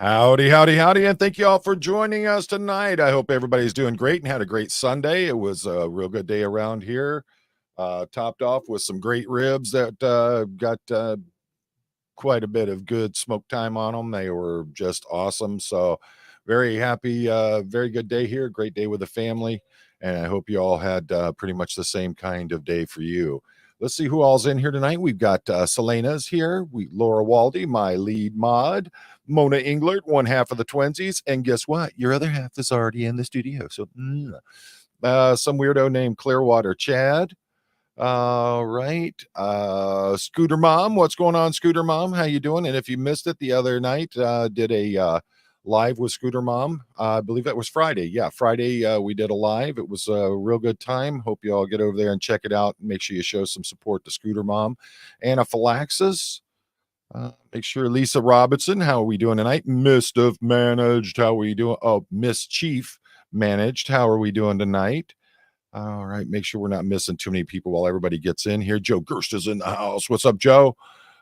Howdy, howdy, howdy, and thank you all for joining us tonight. I hope everybody's doing great and had a great Sunday. It was a real good day around here. Topped off with some great ribs that got quite a bit of good smoke time on them. They were just awesome. So, very happy, very good day here. Great day with the family. And I hope you all had pretty much the same kind of day for you. Let's see who all's in here tonight. We've got Selena's here. Laura Waldy, my lead mod. Mona Englert, one half of the Twinsies. And guess what? Your other half is already in the studio. So, some weirdo named Clearwater Chad. All right. Scooter Mom, what's going on, Scooter Mom? How you doing? And if you missed it the other night, did a live with Scooter Mom. I believe that was Friday. Yeah, Friday we did a live. It was a real good time. Hope you all get over there and check it out. Make sure you show some support to Scooter Mom. Anaphylaxis. Make sure Lisa Robinson, how are we doing tonight? Mischief managed. How are we doing? Oh, Mischief managed. How are we doing tonight? All right. Make sure we're not missing too many people while everybody gets in here. Joe Gerst is in the house. What's up, Joe?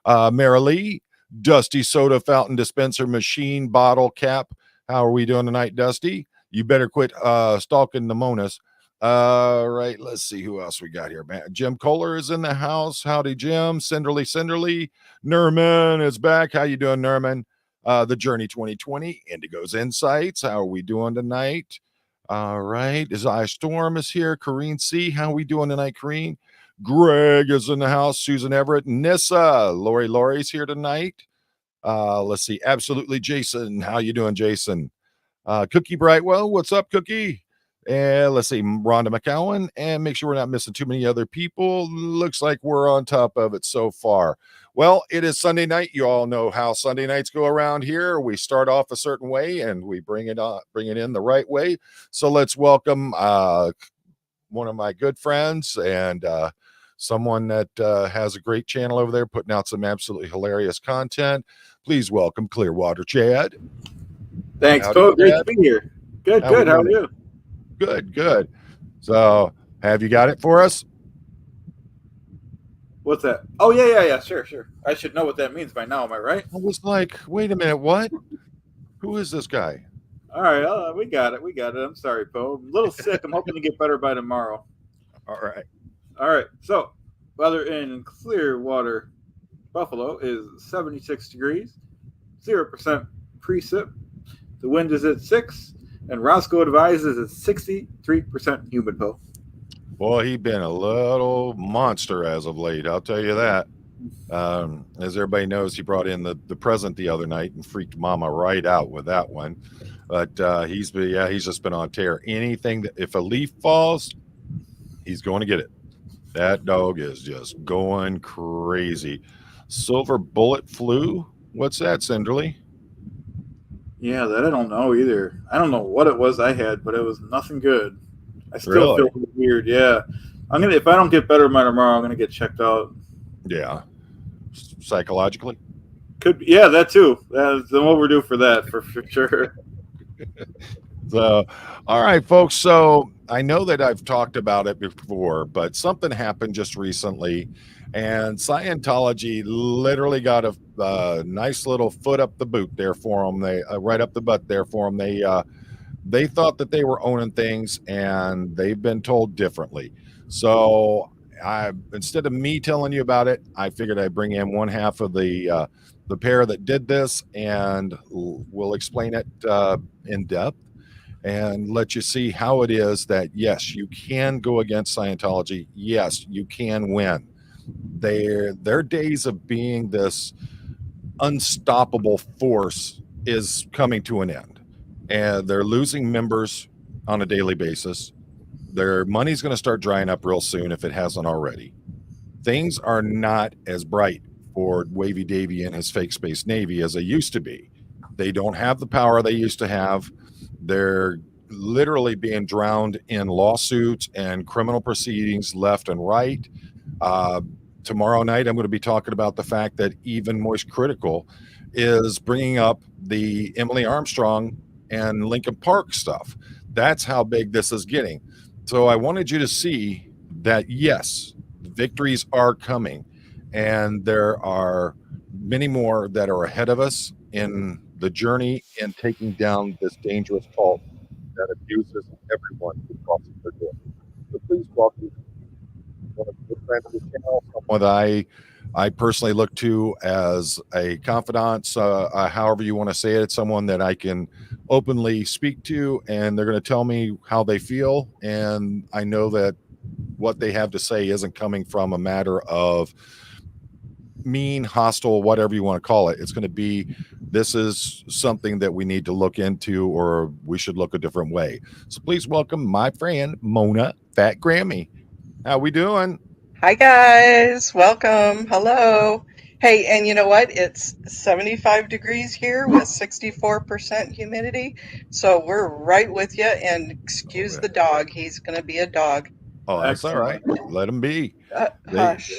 Mara Lee, Dusty Soda Fountain Dispenser Machine Bottle Cap. How are we doing tonight, Dusty? You better quit stalking the Monas. All right. Let's see who else we got here. Man, Jim Kohler is in the house. Howdy, Jim. Cinderly. Nerman is back. How you doing, Nerman? The Journey 2020, Indigo's Insights. How are we doing tonight? All right. Ice Storm is here. Corrine C. How we doing tonight, Corrine? Greg is in the house. Susan Everett. Nissa. Lori's here tonight. Let's see. Absolutely, Jason. How you doing, Jason? Cookie Brightwell. What's up, Cookie? And let's see. Rhonda McCowan. And make sure we're not missing too many other people. Looks like we're on top of it so far. Well, it is Sunday night. You all know how Sunday nights go around here. We start off a certain way and we bring it in the right way. So let's welcome one of my good friends and someone that has a great channel over there putting out some absolutely hilarious content. Please welcome Clearwater Chad. Thanks, Poe. Great to be here. Good. How are you? Good. So have you got it for us? What's that? Oh, yeah. Sure. I should know what that means by now. Am I right? I was like, wait a minute, what? Who is this guy? All right, we got it. I'm sorry, Poe. I'm a little sick. I'm hoping to get better by tomorrow. All right. So, weather in Clearwater, Buffalo is 76 degrees, 0% precip. The wind is at 6, and Roscoe advises it's 63% humid, Poe. Boy, he's been a little monster as of late. I'll tell you that. As everybody knows, he brought in the present the other night and freaked Mama right out with that one. But he's just been on tear. Anything that if a leaf falls, he's going to get it. That dog is just going crazy. Silver bullet flu. What's that, Cinderly? Yeah, that I don't know either. I don't know what it was I had, but it was nothing good. I still feel weird. Yeah, if I don't get better by tomorrow, I'm gonna get checked out. Yeah, psychologically. Could be, yeah, that too. That's overdue for that for sure. So, all right, folks. So I know that I've talked about it before, but something happened just recently, and Scientology literally got a nice little foot up the boot there for them. They right up the butt there for them. They thought that they were owning things, and they've been told differently. So instead of me telling you about it, I figured I'd bring in one half of the pair that did this, and we'll explain it in depth and let you see how it is that, yes, you can go against Scientology. Yes, you can win. Their days of being this unstoppable force is coming to an end. And they're losing members on a daily basis. Their money's going to start drying up real soon if it hasn't already. Things are not as bright for Wavy Davy and his fake space navy as they used to be. They don't have the power they used to have. They're literally being drowned in lawsuits and criminal proceedings left and right. Tomorrow night, I'm going to be talking about the fact that even Moist Critical is bringing up the Emily Armstrong and Lincoln Park stuff. That's how big this is getting. So I wanted you to see that, yes, victories are coming, and there are many more that are ahead of us in the journey in taking down this dangerous cult that abuses everyone who crosses their door. So please welcome one of the good friends of the channel, someone that I personally look to as a confidant, however you want to say it, someone that I can openly speak to, and they're going to tell me how they feel. And I know that what they have to say isn't coming from a matter of mean, hostile, whatever you want to call it. It's going to be, this is something that we need to look into, or we should look a different way. So please welcome my friend Mona Fat Grammy. How we doing? Hi guys, welcome. Hello. Hey, and you know what? It's 75 degrees here with 64% humidity. So we're right with you. And excuse the dog. He's going to be a dog. Oh, that's all right. Let him be. Hush.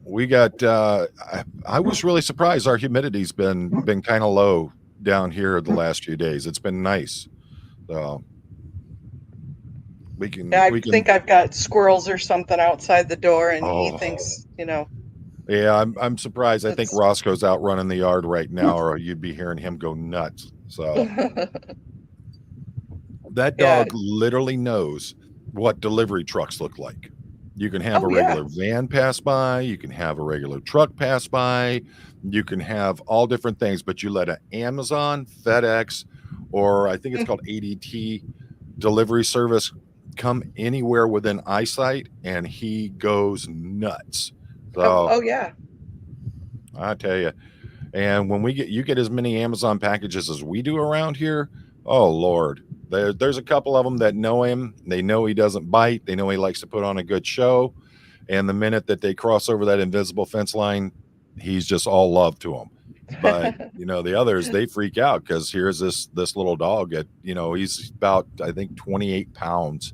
We got I was really surprised. Our humidity's been kind of low down here the last few days. It's been nice. So we can think I've got squirrels or something outside the door, and Oh. he thinks, you know. Yeah, I'm surprised. I think Roscoe's out running the yard right now, or you'd be hearing him go nuts. So that dog literally knows what delivery trucks look like. You can have a regular van pass by, you can have a regular truck pass by, you can have all different things, but you let an Amazon, FedEx, or I think it's called ADT delivery service come anywhere within eyesight, and he goes nuts. So, yeah. I tell you. And when you get as many Amazon packages as we do around here, oh Lord, there's a couple of them that know him. They know he doesn't bite. They know he likes to put on a good show. And the minute that they cross over that invisible fence line, he's just all love to them. But the others, they freak out because here's this little dog at, he's about, I think, 28 pounds.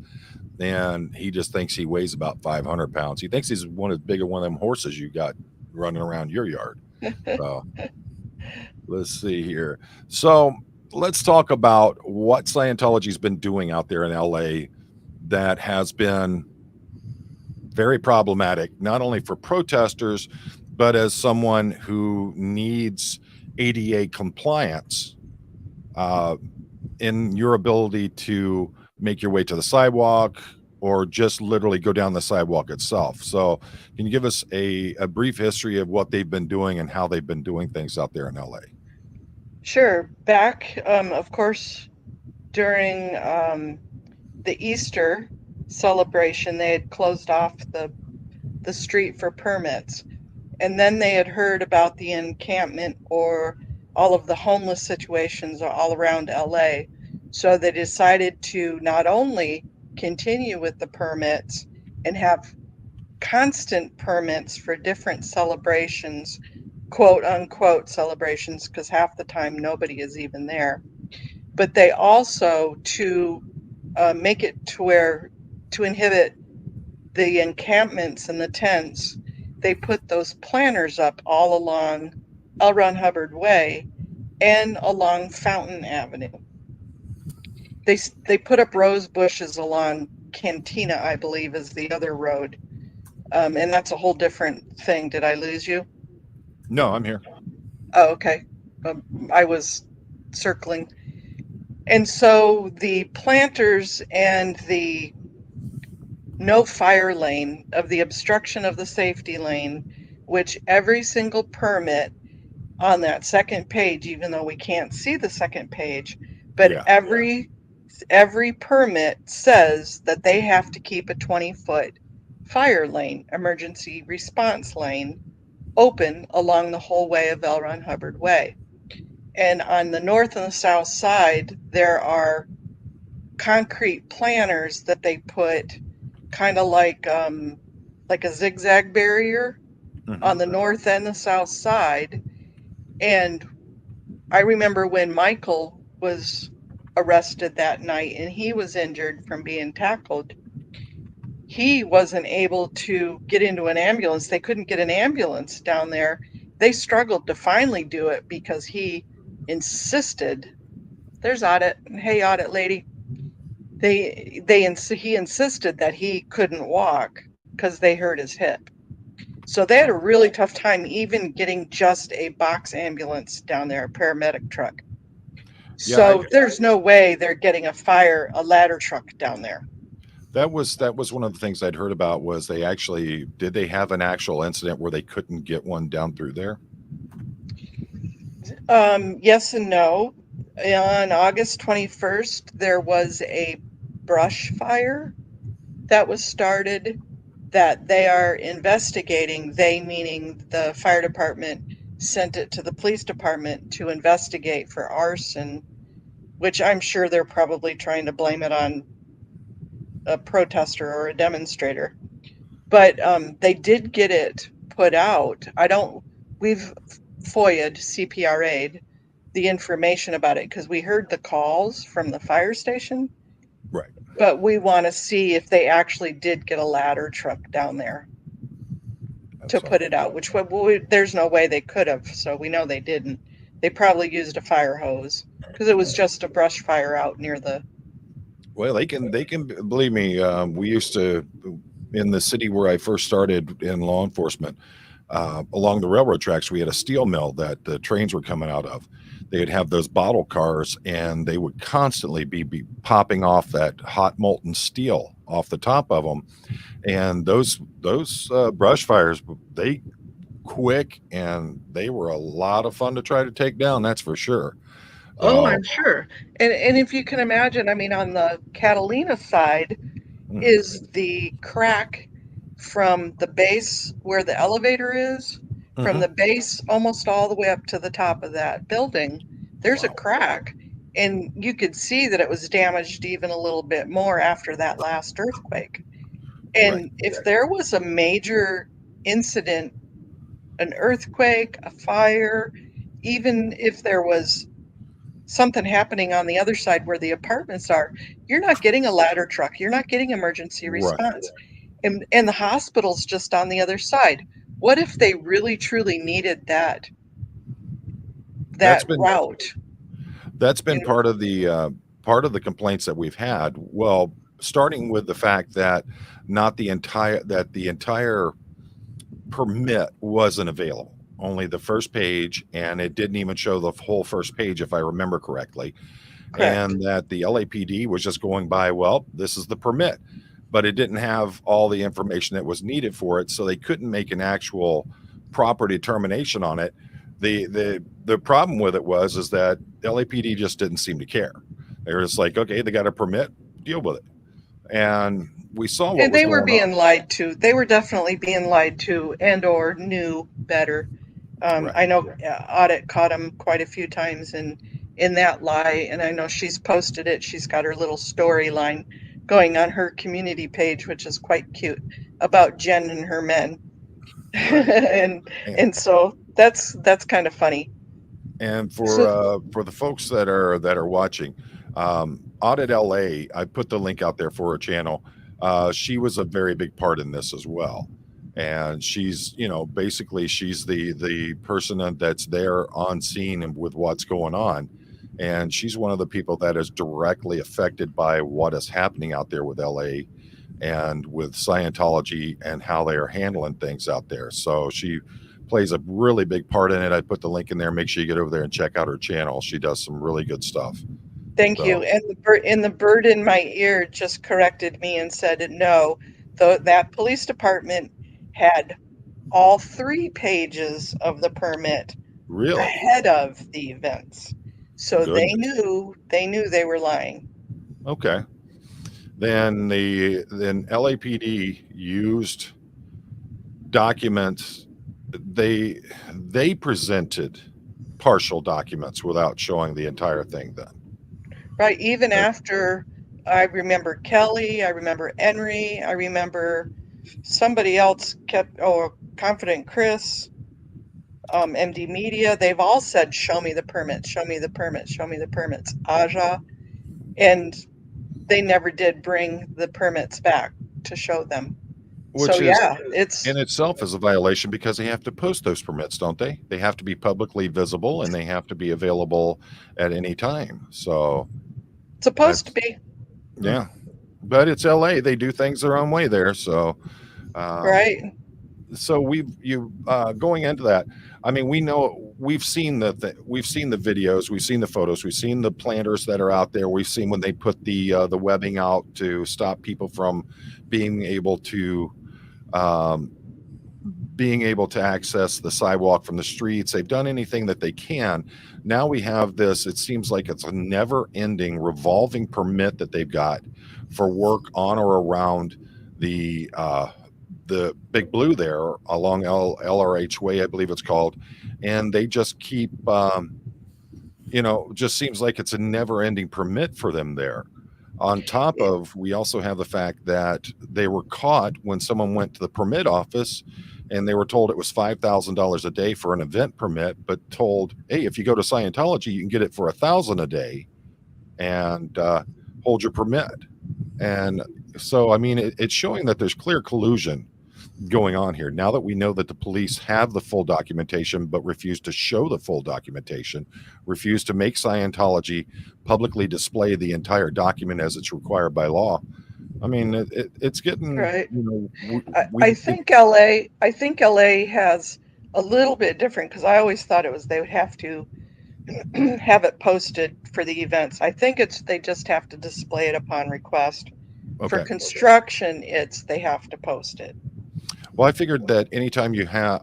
And he just thinks he weighs about 500 pounds. He thinks he's one of them horses you got running around your yard. So let's see here. So let's talk about what Scientology's been doing out there in LA that has been very problematic, not only for protesters, but as someone who needs ADA compliance in your ability to make your way to the sidewalk or just literally go down the sidewalk itself. So can you give us a brief history of what they've been doing and how they've been doing things out there in LA? Sure. Back, of course, during the Easter celebration, they had closed off the street for permits. And then they had heard about the encampment or all of the homeless situations all around LA. So they decided to not only continue with the permits and have constant permits for different celebrations, quote unquote celebrations, because half the time nobody is even there. But they also, to make it to where, to inhibit the encampments and the tents, they put those planters up all along L. Ron Hubbard Way and along Fountain Avenue. They put up rose bushes along Cantina, I believe, is the other road. And that's a whole different thing. Did I lose you? No, I'm here. Oh, okay. I was circling. And so the planters and the no fire lane of the obstruction of the safety lane, which every single permit on that second page, even though we can't see the second page, but every permit says that they have to keep a 20-foot fire lane, emergency response lane, open along the whole way of L. Ron Hubbard Way. And on the north and the south side, there are concrete planters that they put kind of like a zigzag barrier on the north and the south side. And I remember when Michael was arrested that night and he was injured from being tackled, he wasn't able to get into an ambulance. They couldn't get an ambulance down there. They struggled to finally do it because he insisted. There's Audit. Hey, Audit lady. He insisted that he couldn't walk because they hurt his hip. So they had a really tough time even getting just a box ambulance down there, a paramedic truck. Yeah, So there's no way they're getting a ladder truck down there. that was one of the things I'd heard about. Was they actually did they have an actual incident where they couldn't get one down through there? Yes and no. On August 21st, there was a brush fire that was started that they are investigating. They, meaning the fire department, sent it to the police department to investigate for arson, which I'm sure they're probably trying to blame it on a protester or a demonstrator. But they did get it put out. We've FOIA'd, CPRA'd the information about it because we heard the calls from the fire station. Right. But we want to see if they actually did get a ladder truck down there to So, put it out, which there's no way they could have. So we know they didn't. They probably used a fire hose because it was just a brush fire out near the. well, they can believe me. We used to in the city where I first started in law enforcement. Along the railroad tracks, we had a steel mill that the trains were coming out of. They'd have those bottle cars, and they would constantly be popping off that hot molten steel off the top of them. And those brush fires, they quick, and they were a lot of fun to try to take down. That's for sure. Oh, I'm sure. And if you can imagine, I mean, on the Catalina side Mhm. is the crack from the base where the elevator is, from Mhm. the base almost all the way up to the top of that building. There's a Wow. crack, and you could see that it was damaged even a little bit more after that last earthquake. Right. And if there was a major incident, an earthquake, a fire, even if there was something happening on the other side where the apartments are, you're not getting a ladder truck, you're not getting emergency Right. response. And the hospital's just on the other side. What if they really truly needed that That's been route? that's been You part of the complaints that we've had. Well, starting with the fact that not the entire permit wasn't available, only the first page, and it didn't even show the whole first page if I remember correctly. Correct. And that the LAPD was just going by, well, this is the permit, but it didn't have all the information that was needed for it, so they couldn't make an actual proper determination on it. The problem with it is that LAPD just didn't seem to care. They were just like, okay, they got a permit, deal with it. And we saw what And was they were going being on. lied to. They were definitely being lied to and or knew better. Right. I know Audit caught him quite a few times in that lie, and I know she's posted it. She's got her little storyline going on her community page, which is quite cute, about Jen and her men. Right. and And, and so that's kind of funny. and So for the folks that are watching, Audit LA, I put the link out there for her channel. She was a very big part in this as well. And she's, basically she's the person that's there on scene and with what's going on. And she's one of the people that is directly affected by what is happening out there with LA and with Scientology and how they are handling things out there. So she plays a really big part in it. I put the link in there. Make sure you get over there and check out her channel. She does some really good stuff. thank So, you. And the bird in my ear just corrected me and said no. That police department had all 3 pages of the permit really ahead of the events. So they goodness. knew they were lying. Okay. Then LAPD used documents. They presented partial documents without showing the entire thing then. Right. Even Right. after I remember Kelly, I remember Henry, I remember somebody else Confident Chris, MD Media, they've all said, show me the permits, show me the permits, show me the permits. Aja. And they never did bring the permits back to show them. So Which is yeah, it's in itself is a violation because they have to post those permits, don't they? They have to be publicly visible and they have to be available at any time. So supposed to that's, be. yeah, but it's LA. They do things their own way there. So, Right. so going into that, I mean, we've seen we've seen the videos, we've seen the photos, we've seen the planters that are out there, we've seen when they put the webbing out to stop people from being able to um, access the sidewalk from the streets. They've done anything that they can. Now we have this, it seems like it's a never ending revolving permit that they've got for work on or around the Big Blue there along LRH Way, I believe it's called. And they just keep, just seems like it's a never ending permit for them there. On top of, we also have the fact that they were caught when someone went to the permit office and they were told it was $5,000 a day for an event permit, but told, hey, if you go to Scientology, you can get it for $1,000 a day and hold your permit. And so, I mean, it's showing that there's clear collusion going on here. Now that we know that the police have the full documentation, but refuse to show the full documentation, refuse to make Scientology publicly display the entire document as it's required by law. I mean, it's getting right. I think LA has a little bit different, because I always thought it was they would have to have it posted for the events. I think they just have to display it upon request. Okay. For construction, they have to post it. Well, I figured that anytime you have,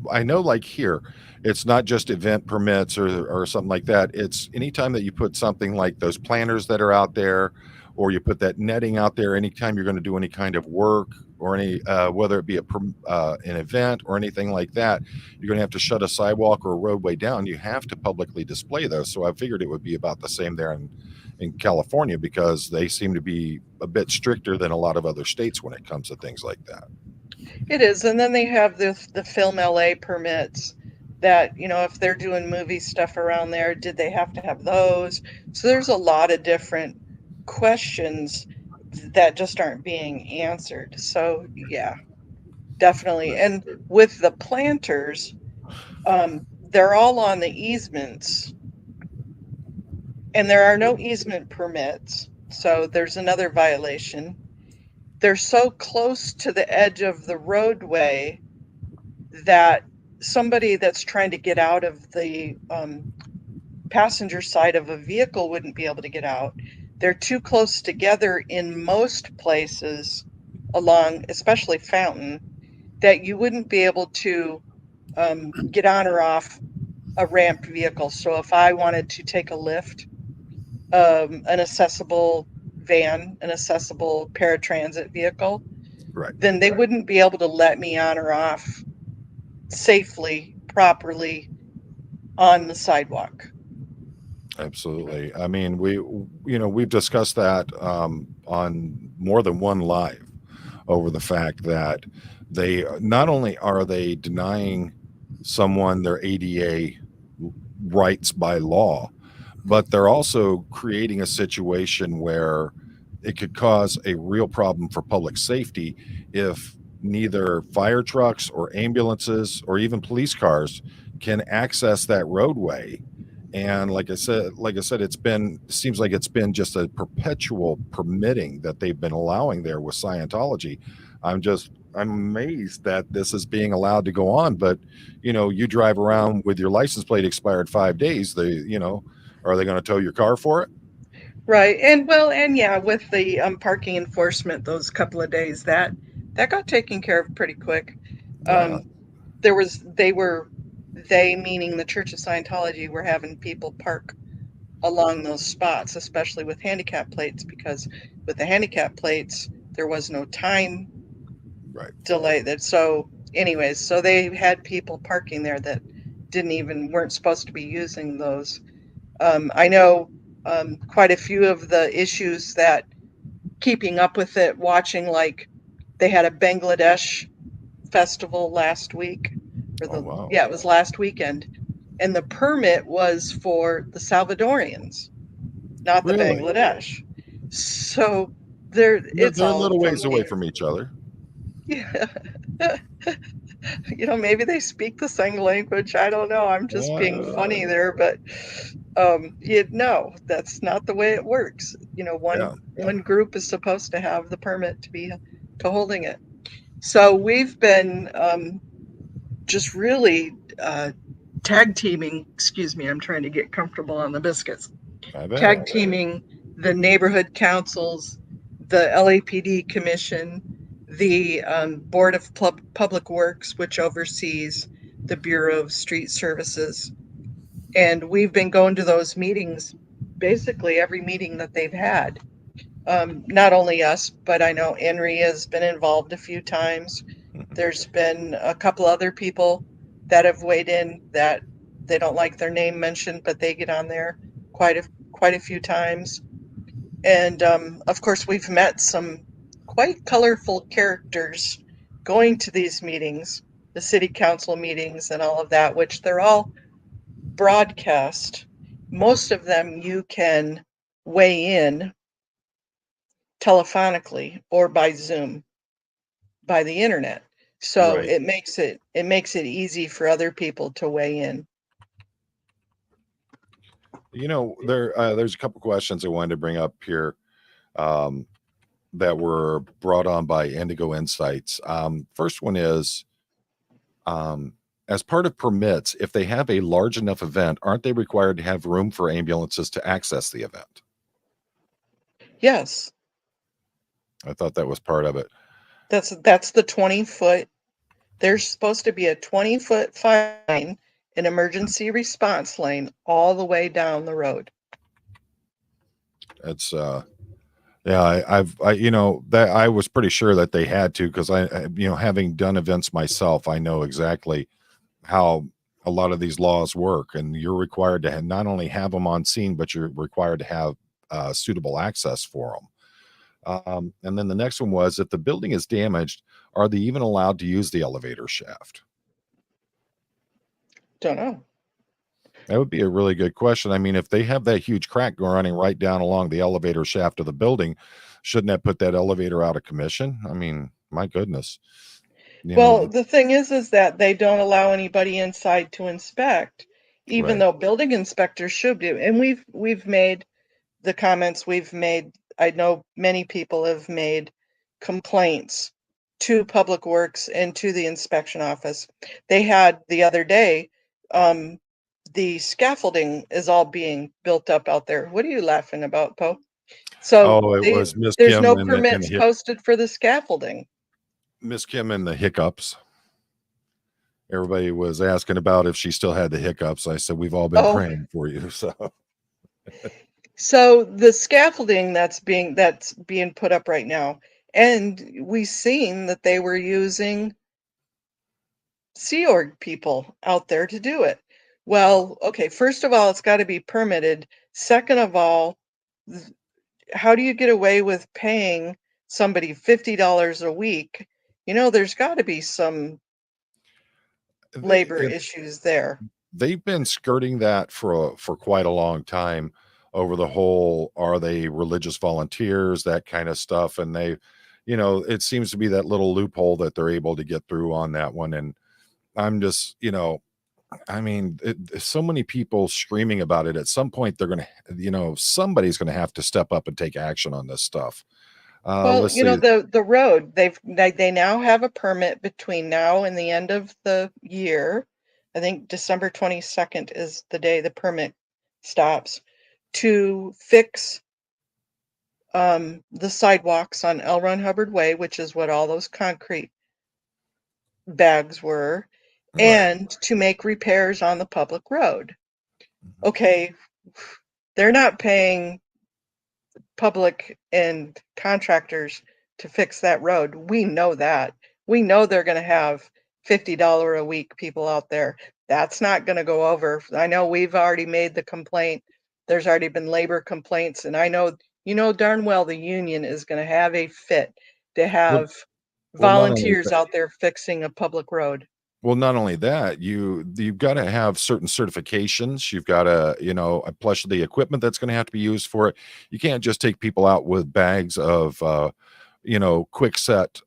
I know like here, it's not just event permits or something like that. It's anytime that you put something like those planters that are out there, or you put that netting out there, anytime you're going to do any kind of work or any, whether it be an event or anything like that, you're going to have to shut a sidewalk or a roadway down. You have to publicly display those. So I figured it would be about the same there in California, because they seem to be a bit stricter than a lot of other states when it comes to things like that. It is. And then they have the Film LA permits that, if they're doing movie stuff around there, did they have to have those? So there's a lot of different questions that just aren't being answered. So yeah, definitely. And with the planters, they're all on the easements, and there are no easement permits. So there's another violation. They're so close to the edge of the roadway that somebody that's trying to get out of the passenger side of a vehicle wouldn't be able to get out. They're too close together in most places along, especially Fountain, that you wouldn't be able to get on or off a ramped vehicle. So if I wanted to take a lift, an accessible van, an accessible paratransit vehicle, right, then they wouldn't be able to let me on or off safely, properly on the sidewalk. Absolutely. I mean, we've discussed that on more than one live over the fact that they not only are they denying someone their ADA rights by law, but they're also creating a situation where it could cause a real problem for public safety if neither fire trucks or ambulances or even police cars can access that roadway. And like I said, seems like it's been just a perpetual permitting that they've been allowing there with Scientology. I'm amazed that this is being allowed to go on. But, you drive around with your license plate expired 5 days, are they going to tow your car for it? Right. And yeah, with the parking enforcement, those couple of days, that got taken care of pretty quick. They meaning the Church of Scientology were having people park along those spots, especially with handicap plates, because with the handicap plates, there was no time delay. So they had people parking there that weren't supposed to be using those. I know quite a few of the issues that keeping up with it, watching, like they had a Bangladesh festival last week. Wow. Yeah, it was last weekend. And the permit was for the Salvadorians, not the Bangladesh. So they're a little ways away from each other. Yeah. Maybe they speak the same language. I don't know. I'm just being funny there, but no, that's not the way it works. One group is supposed to have the permit to holding it. So we've been just really tag teaming. Excuse me, I'm trying to get comfortable on the biscuits. I bet. Tag teaming the neighborhood councils, the LAPD commission, the Board of Public Works, which oversees the Bureau of Street Services. And we've been going to those meetings, basically every meeting that they've had. Not only us, but I know Henry has been involved a few times. There's been a couple other people that have weighed in that they don't like their name mentioned, but they get on there quite a few times. And of course, we've met some quite colorful characters going to these meetings, the city council meetings and all of that, which they're all broadcast. Most of them you can weigh in telephonically or by Zoom, by the internet. So Right. it makes it easy for other people to weigh in. There's a couple questions I wanted to bring up here um, that were brought on by Indigo Insights. First one is, as part of permits, if they have a large enough event, aren't they required to have room for ambulances to access the event? Yes, I thought that was part of it. that's the 20-foot. There's supposed to be a 20-foot fire lane, an emergency response lane all the way down the road. It's yeah, that I was pretty sure that they had to, because having done events myself, I know exactly how a lot of these laws work, and you're required to not only have them on scene, but you're required to have suitable access for them. And then the next one was, if the building is damaged, are they even allowed to use the elevator shaft? Don't know. That would be a really good question. I mean, if they have that huge crack running right down along the elevator shaft of the building, shouldn't that put that elevator out of commission? I mean, my goodness. Well, the thing is that they don't allow anybody inside to inspect, even Right. though building inspectors should do. And we've made the comments we've made. I know many people have made complaints to Public Works and to the inspection office. They had the other day, the scaffolding is all being built up out there. What are you laughing about, Poe? So Oh, it was Miss there's Kim no and permits posted for the scaffolding. Miss Kim and the hiccups. Everybody was asking about if she still had the hiccups. I said, we've all been praying for you. So the scaffolding that's being put up right now, and we've seen that they were using Sea Org people out there to do it. Well, okay, first of all, it's got to be permitted. Second of all, how do you get away with paying somebody $50 a week? There's got to be some labor issues there. They've been skirting that for quite a long time, over the whole, are they religious volunteers, that kind of stuff. And it seems to be that little loophole that they're able to get through on that one. And I'm just, I mean, so many people screaming about it. At some point, they're going to, somebody's going to have to step up and take action on this stuff. Well, the road, they now have a permit between now and the end of the year. I think December 22nd is the day the permit stops, to fix the sidewalks on L. Ron Hubbard Way, which is what all those concrete bags were, and to make repairs on the public road. Okay, they're not paying public and contractors to fix that road. We know that. We know they're going to have $50 a week people out there. That's not going to go over. I know we've already made the complaint. There's already been labor complaints, and I know darn well the union is going to have a fit to have volunteers out there fixing a public road. Well, not only that, you've got to have certain certifications. You've got to, plus the equipment that's going to have to be used for it. You can't just take people out with bags of, quick set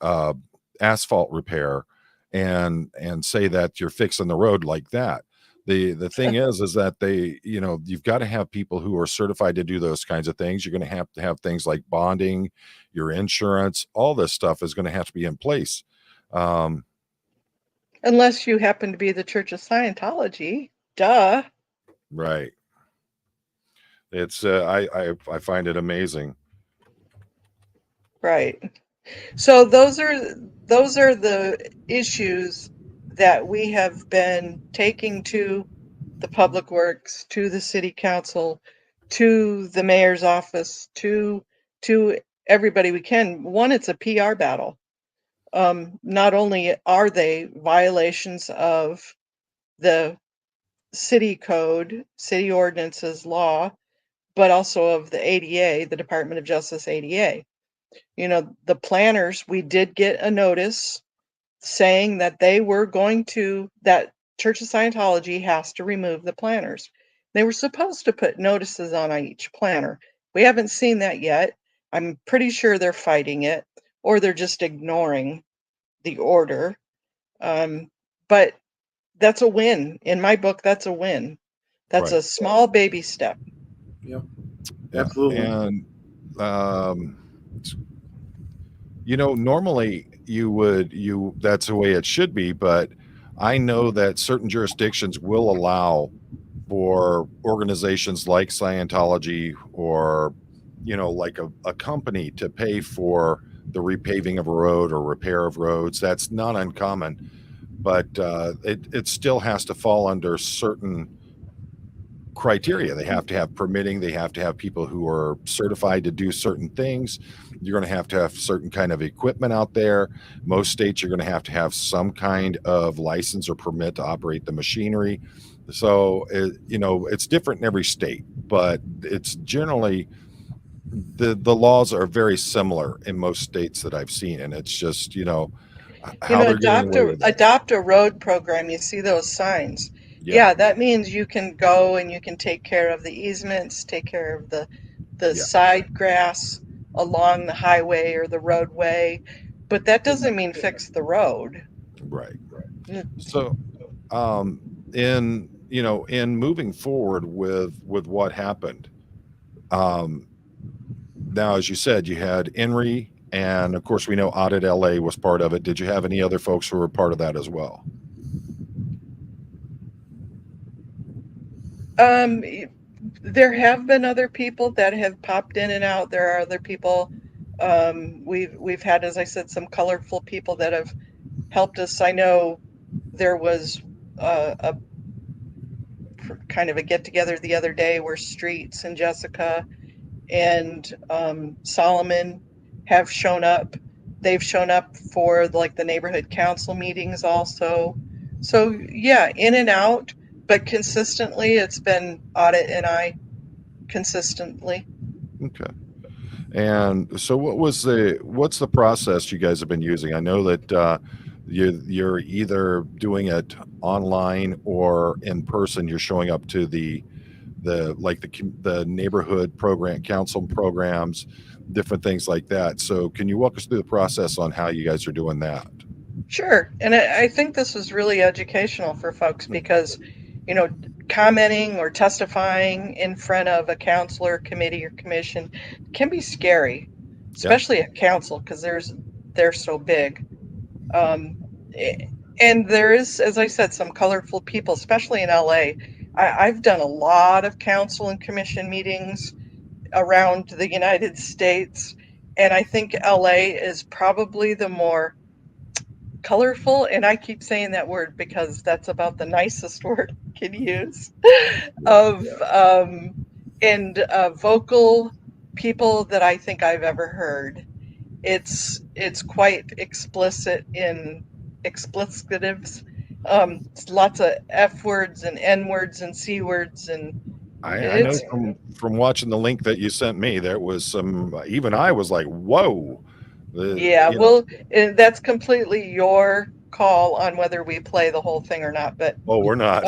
asphalt repair and say that you're fixing the road like that. The thing is that you've got to have people who are certified to do those kinds of things. You're going to have things like bonding, your insurance, all this stuff is going to have to be in place. Unless you happen to be the Church of Scientology. Duh. Right. It's I find it amazing. Right. So those are the issues that we have been taking to the Public Works, to the City Council, to the Mayor's office, to everybody we can. One, it's a PR battle. Not only are they violations of the city code, city ordinances, law, but also of the ADA, the Department of Justice ADA. You know, the planners, we did get a notice saying that they were going to, that Church of Scientology has to remove the planners. They were supposed to put notices on each planner. We haven't seen that yet. I'm pretty sure they're fighting it, or they're just ignoring the order. But that's a win. In my book, that's a win. That's Right. a small baby step. Yep. Yeah. Absolutely. And normally that's the way it should be, but I know that certain jurisdictions will allow for organizations like Scientology or like a company to pay for the repaving of a road or repair of roads. That's not uncommon, but it still has to fall under certain criteria. They have to have permitting. They have to have people who are certified to do certain things. You're going to have certain kind of equipment out there. Most states, you're going to have some kind of license or permit to operate the machinery. So, it's different in every state, but it's generally the laws are very similar in most states that I've seen. And it's just, how they're getting away with it. Adopt a road program. You see those signs. Yeah, that means you can go and you can take care of the easements, take care of the side grass along the highway or the roadway, but that doesn't mean fix the road. Right. So, in moving forward with what happened, now, as you said, you had Henry, and of course we know Audit LA was part of it. Did you have any other folks who were part of that as well? There have been other people that have popped in and out. There are other people. We've had, as I said, some colorful people that have helped us. I know there was a kind of a get together the other day where Streets and Jessica and Solomon have shown up. They've shown up for like the neighborhood council meetings also. So yeah, in and out. But consistently, it's been Audit and I consistently. Okay. And so what's the process you guys have been using? I know that you're either doing it online or in person. You're showing up to the neighborhood program, council programs, different things like that. So can you walk us through the process on how you guys are doing that? Sure. And I think this is really educational for folks because commenting or testifying in front of a council or committee or commission can be scary, especially a council because they're so big. And there is, as I said, some colorful people, especially in LA. I've done a lot of council and commission meetings around the United States, and I think LA is probably the more colorful, and I keep saying that word because that's about the nicest word I can use, of vocal people that I think I've ever heard. It's quite explicit in explicitives. Lots of F words and N words and C words, and I know from watching the link that you sent me, there was some. Even I was like, "Whoa!" And that's completely your call on whether we play the whole thing or not. But we're not.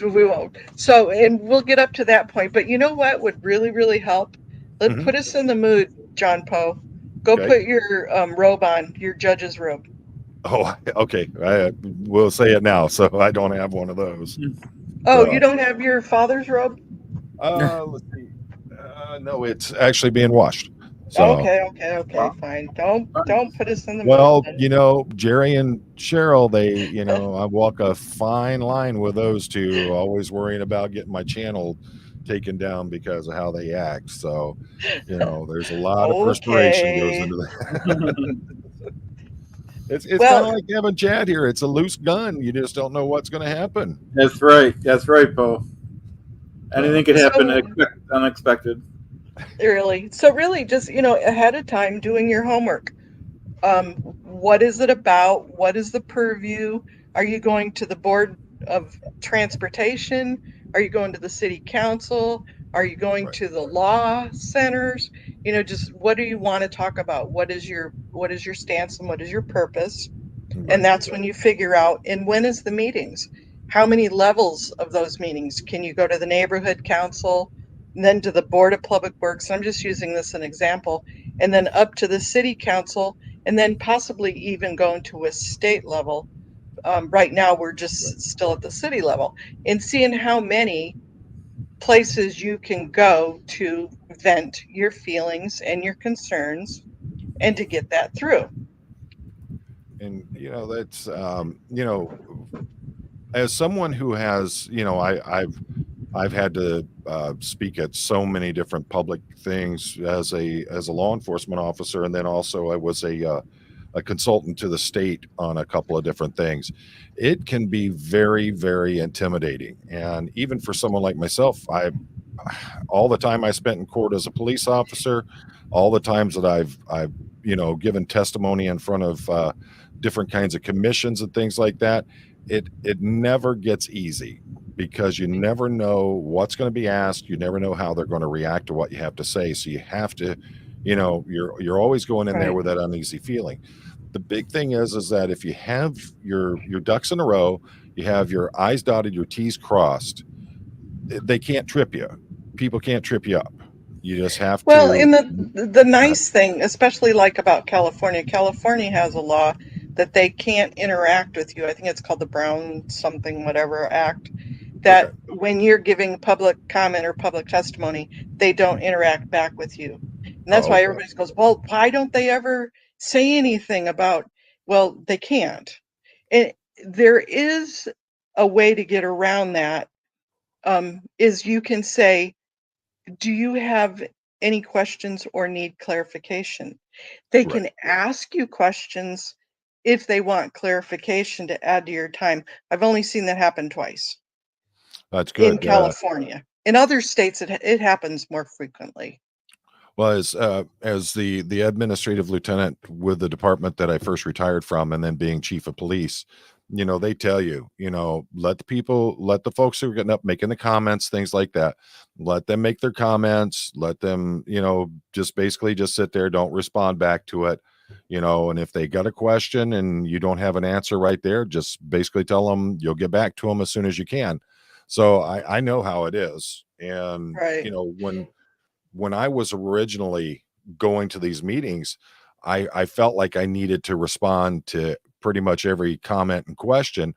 We won't. So, and we'll get up to that point. But you know what would really, really help? Put us in the mood, John Poe. Go put your robe on, your judge's robe. Oh, okay. I will say it now, so I don't have one of those. Oh, you don't have your father's robe? Let's see. No, it's actually being washed. So, Okay, Well, fine. Don't put us in the middle well, then. Jerry and Cheryl, I walk a fine line with those two, always worrying about getting my channel taken down because of how they act. So, there's a lot of perspiration goes Okay. into that. It's kind of Well, like having Chad here. It's a loose gun. You just don't know what's going to happen. that's right. That's right, Bo. Anything could happen so unexpected. really just, ahead of time doing your homework. What is it about? What is the purview? Are you going to the Board of Transportation? Are you going to the City Council? Are you going Right. to the law centers? Just what do you want to talk about? What is your stance and what is your purpose? And Right. that's when you figure out, and when is the meetings? How many levels of those meetings? Can you go to the neighborhood council, and then to the Board of Public Works? I'm just using this as an example, and then up to the city council, and then possibly even going to a state level. Right now, we're Right. just still at the city level, and seeing how many places you can go to vent your feelings and your concerns and to get that through. And that's as someone who has, I've had to speak at so many different public things as a law enforcement officer, and then also I was a consultant to the state on a couple of different things. It can be very, very intimidating, and even for someone like myself, all the time I spent in court as a police officer, all the times that I've given testimony in front of different kinds of commissions and things like that, it never gets easy because you never know what's going to be asked. You never know how they're going to react to what you have to say. So you have to, you're always going in there Right. with that uneasy feeling. The big thing is that if you have your ducks in a row, you have your I's dotted, your T's crossed, they can't trip you. People can't trip you up. You just have Well, to. and the nice thing, especially like about California, California has a law that they can't interact with you. I think it's called the Brown something whatever Act. Okay. That when you're giving public comment or public testimony, they don't interact back with you. And that's Oh, why okay. everybody goes, well, why don't they ever say anything about? Well, they can't. And there is a way to get around that. Is you can say, do you have any questions or need clarification? They Right. can ask you questions if they want clarification to add to your time. I've only seen that happen twice That's in good. California. In other states, it happens more frequently. Well, as the administrative lieutenant with the department that I first retired from, and then being chief of police, they tell you, let the folks who are getting up making the comments, things like that, let them make their comments, let them, just basically just sit there, don't respond back to it, and if they got a question and you don't have an answer right there, just basically tell them you'll get back to them as soon as you can. So I know how it is, and Right. when I was originally going to these meetings, I felt like I needed to respond to pretty much every comment and question.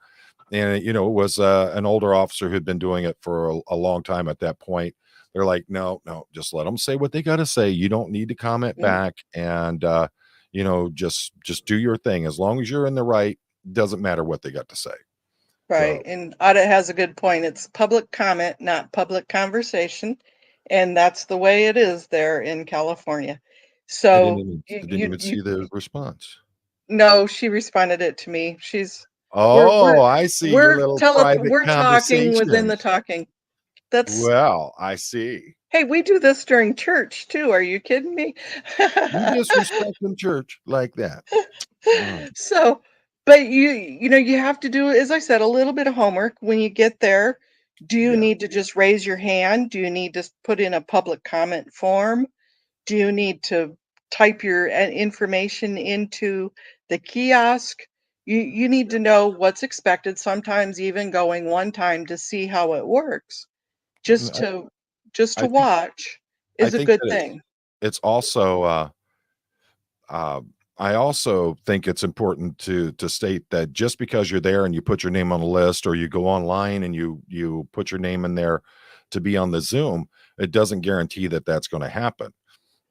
And, it was an older officer who'd been doing it for a long time at that point. They're like, no, no, just let them say what they got to say. You don't need to comment Mm, back. And, just do your thing. As long as you're in the right, doesn't matter what they got to say. right. So And Audit has a good point. It's public comment, not public conversation. And that's the way it is there in California. So I didn't even see the response. no, she responded it to me. We're Oh, we're I see your little private we're talking within the conversations. talking. That's Well, I see. Hey, we do this during church too. Are you kidding me? You disrespect in church like that. Mm, So, but you have to do, as I said, a little bit of homework when you get there. Do you yeah. need to just raise your hand? Do you need to put in a public comment form? Do you need to type your information into the kiosk? You need to know what's expected, sometimes even going one time to see how it works. Mm, Just to just I to think watch I is a think good that thing. it's also uh I also think it's important to state that just because you're there and you put your name on a list, or you go online and you put your name in there to be on the Zoom, it doesn't guarantee that that's going to happen.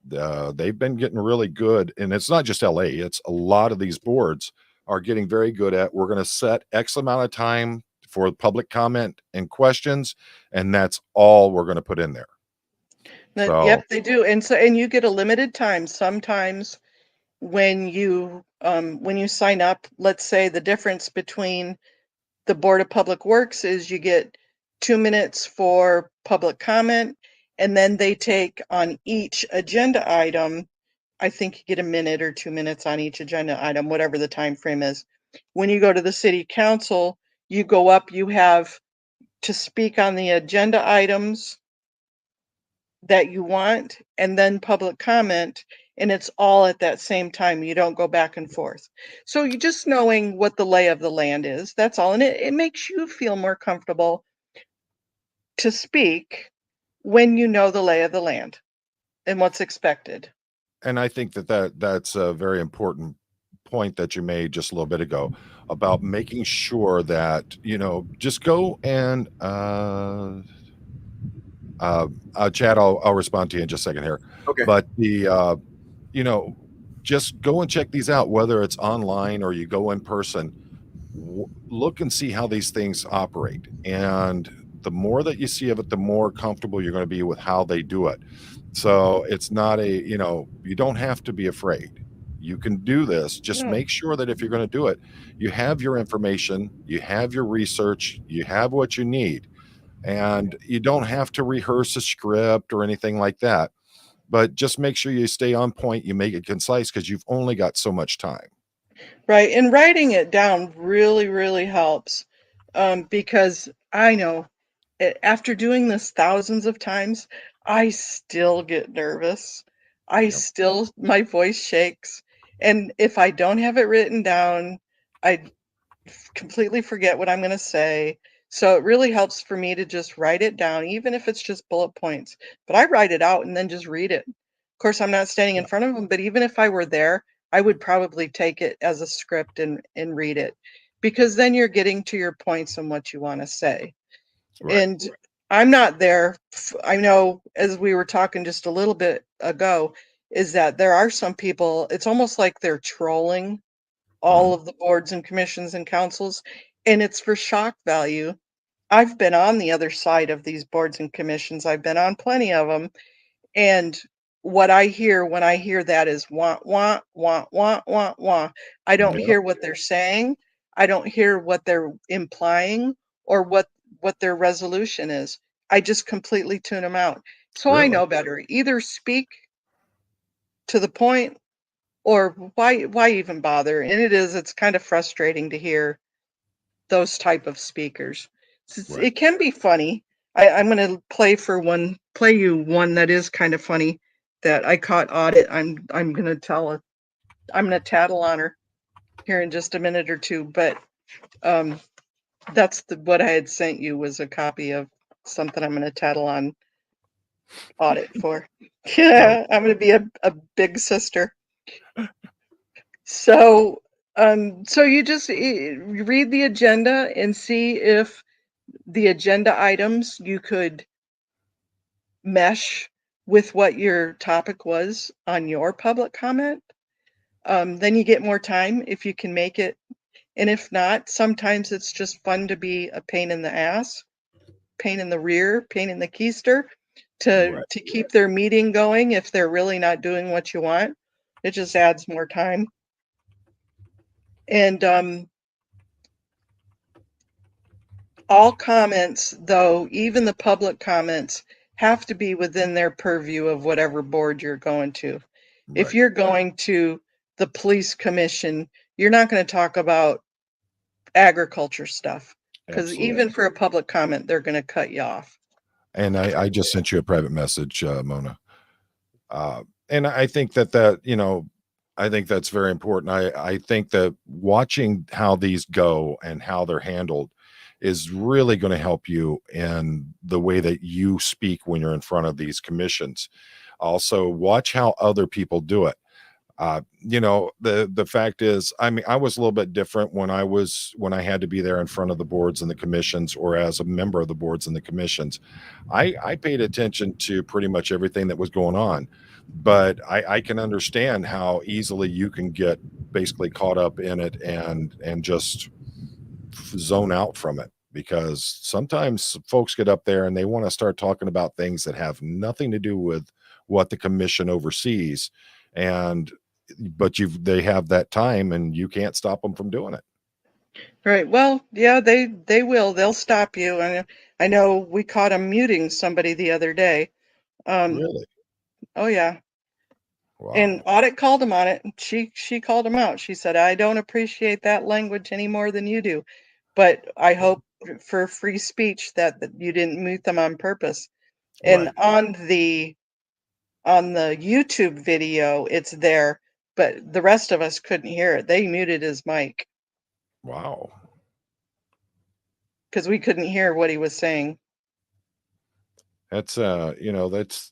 they've been getting really good, and it's not just LA, it's a lot of these boards are getting very good at, we're going to set X amount of time for public comment and questions, and that's all we're going to put in there. So Yep, they do. And you get a limited time. Sometimes when you sign up, let's say the difference between the Board of Public Works is you get 2 minutes for public comment, and then they take on each agenda item. I think you get a minute or 2 minutes on each agenda item, whatever the time frame is. When you go to the city council, you go up, you have to speak on the agenda items that you want, and then public comment, and it's all at that same time. You don't go back and forth. So you just knowing what the lay of the land is, that's all. And it makes you feel more comfortable to speak when you know the lay of the land and what's expected. and I think that's a very important point that you made just a little bit ago about making sure that, just go and Chad, I'll respond to you in just a second here. Okay. But just go and check these out, whether it's online or you go in person. Look and see how these things operate, and the more that you see of it, the more comfortable you're going to be with how they do it. So it's not you don't have to be afraid. You can do this. Just Yeah. make sure that if you're going to do it, you have your information, you have your research, you have what you need, and you don't have to rehearse a script or anything like that. But just make sure you stay on point, you make it concise, because you've only got so much time. Right. And writing it down really, really helps, because I know after doing this thousands of times, I still get nervous. My voice shakes. And if I don't have it written down, I completely forget what I'm going to say. So it really helps for me to just write it down, even if it's just bullet points. But I write it out and then just read it. Of course, I'm not standing in front of them, but even if I were there, I would probably take it as a script and read it, because then you're getting to your points and what you want to say. Right. And I'm not there. I know, as we were talking just a little bit ago, is that there are some people, it's almost like they're trolling all of the boards and commissions and councils, and it's for shock value. I've been on the other side of these boards and commissions. I've been on plenty of them, and what I hear when I hear that is wah, wah, wah, wah, wah, wah. I don't Yep. hear what they're saying. I don't hear what they're implying or what their resolution is. I just completely tune them out. So I Really? know better. Either speak to the point, or why even bother? And it's kind of frustrating to hear those type of speakers. Right. It can be funny. I'm going to play you one that is kind of funny that I caught Audit. I'm going to I'm going to tattle on her here in just a minute or two, but that's what I had sent you was a copy of something I'm going to tattle on Audit for. Yeah, I'm going to be a big sister. So you just read the agenda and see if the agenda items you could mesh with what your topic was on your public comment. Then you get more time if you can make it. And if not, sometimes it's just fun to be a pain in the ass, pain in the rear, pain in the keister to keep their meeting going if they're really not doing what you want. It just adds more time. And all comments, though, even the public comments, have to be within their purview of whatever board you're going to. If Right. you're going to the police commission, you're not going to talk about agriculture stuff, because Absolutely. even for a public comment, they're going to cut you off. And I just sent you a private message, Mona. And I think that I think that's very important. I think that watching how these go and how they're handled is really going to help you in the way that you speak when you're in front of these commissions. Also, watch how other people do it. The fact is, I mean, I was a little bit different when I had to be there in front of the boards and the commissions, or as a member of the boards and the commissions. I paid attention to pretty much everything that was going on. but I can understand how easily you can get basically caught up in it and just zone out from it, because sometimes folks get up there and they want to start talking about things that have nothing to do with what the commission oversees, and but they have that time and you can't stop them from doing it. Right. Well, yeah, they will. They'll stop you. And I know we caught them muting somebody the other day. Really? Oh yeah. And Wow. Audit called him on it. And she called him out. She said, "I don't appreciate that language any more than you do, but I hope for free speech that you didn't mute them on purpose." And Right. on the YouTube video, it's there, but the rest of us couldn't hear it. They muted his mic Wow. because we couldn't hear what he was saying. That's that's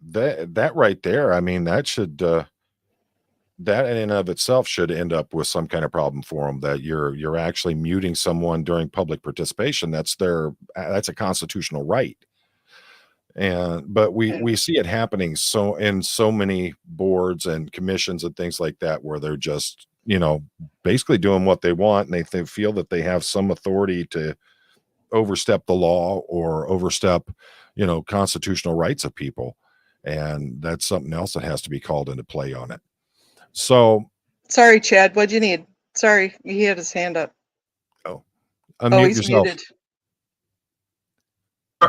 that right there. I mean, that should that in and of itself should end up with some kind of problem for them, that you're actually muting someone during public participation. That's a constitutional right. And but we see it happening so in so many boards and commissions and things like that, where they're just, basically doing what they want, and they feel that they have some authority to overstep the law or overstep, constitutional rights of people. And that's something else that has to be called into play on it. So, Sorry, Chad. What'd you need? Sorry, he had his hand up. oh, Oh, unmute he's yourself. muted.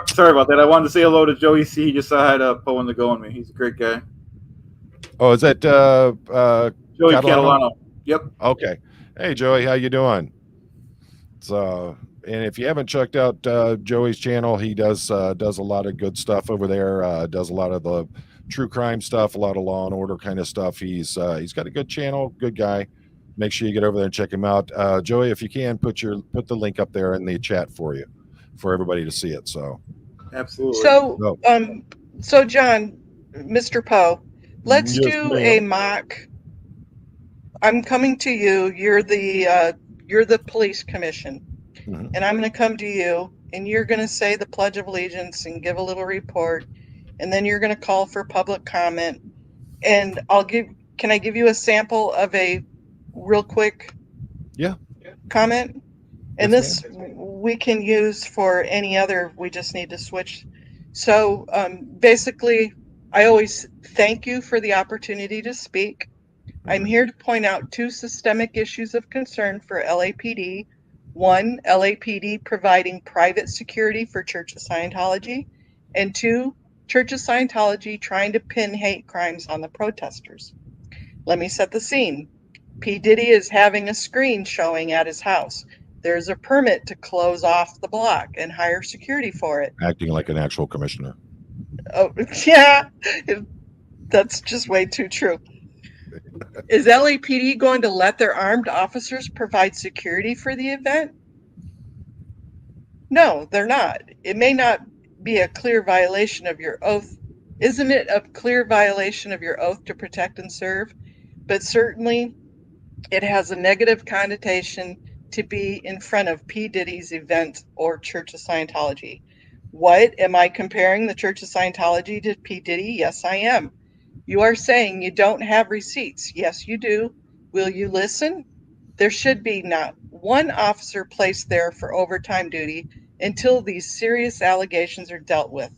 Sorry about that. I wanted to say hello to Joey C. He just had a Poe to go on me. He's a great guy. Oh, is that Joey Catalano. Yep. Okay. Hey, Joey, how you doing? So, and if you haven't checked out Joey's channel, he does a lot of good stuff over there. Does a lot of the true crime stuff, a lot of law and order kind of stuff. He's got a good channel, good guy. Make sure you get over there and check him out. Joey, if you can, put the link up there in the chat for everybody to see it. So, Absolutely. So John, Mr. Poe, let's Yes, do ma'am. a mock. I'm coming to you. You're the police commission, Mhm. and I'm going to come to you, and you're going to say the Pledge of Allegiance and give a little report, and then you're going to call for public comment, and Can I give you a sample of a real quick comment? And Yes, this we can use for any other. We just need to switch. So basically, I always thank you for the opportunity to speak. I'm here to point out two systemic issues of concern for LAPD. One, LAPD providing private security for Church of Scientology. And two, Church of Scientology trying to pin hate crimes on the protesters. Let me set the scene. P. Diddy is having a screen showing at his house. There's a permit to close off the block and hire security for it. acting like an actual commissioner. Oh, yeah, that's just way too true. Is LAPD going to let their armed officers provide security for the event? No, they're not. It may not be a clear violation of your oath. Isn't it a clear violation of your oath to protect and serve? But certainly it has a negative connotation to be in front of P. Diddy's event or Church of Scientology. What? Am I comparing the Church of Scientology to P. Diddy? Yes, I am. You are saying you don't have receipts. Yes, you do. Will you listen? There should be not one officer placed there for overtime duty until these serious allegations are dealt with.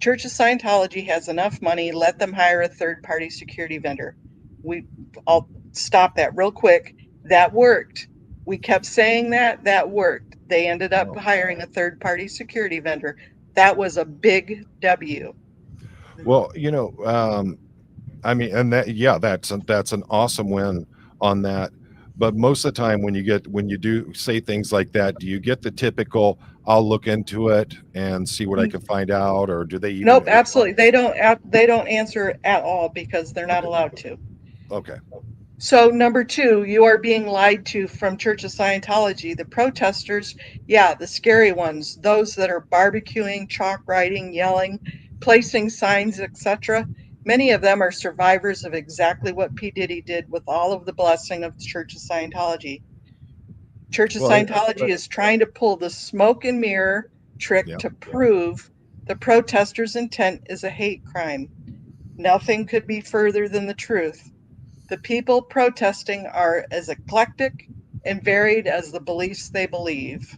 Church of Scientology has enough money. Let them hire a third-party security vendor. I'll stop that real quick. That worked. We kept saying that worked. They ended up hiring a third-party security vendor. That was a big W. Well, I mean, and that's an awesome win on that. But most of the time, when you do say things like that, do you get the typical "I'll look into it and see what I can find out," or do they even? Nope, absolutely. They don't answer at all because they're not allowed to. Okay. So number two, you are being lied to from Church of Scientology. The protesters, yeah, the scary ones, those that are barbecuing, chalk writing, yelling, placing signs, etc. Many of them are survivors of exactly what P. Diddy did with all of the blessing of the Church of Scientology. Church of Scientology is trying to pull the smoke and mirror trick to prove the protesters' intent is a hate crime. Nothing could be further than the truth. The people protesting are as eclectic and varied as the beliefs they believe.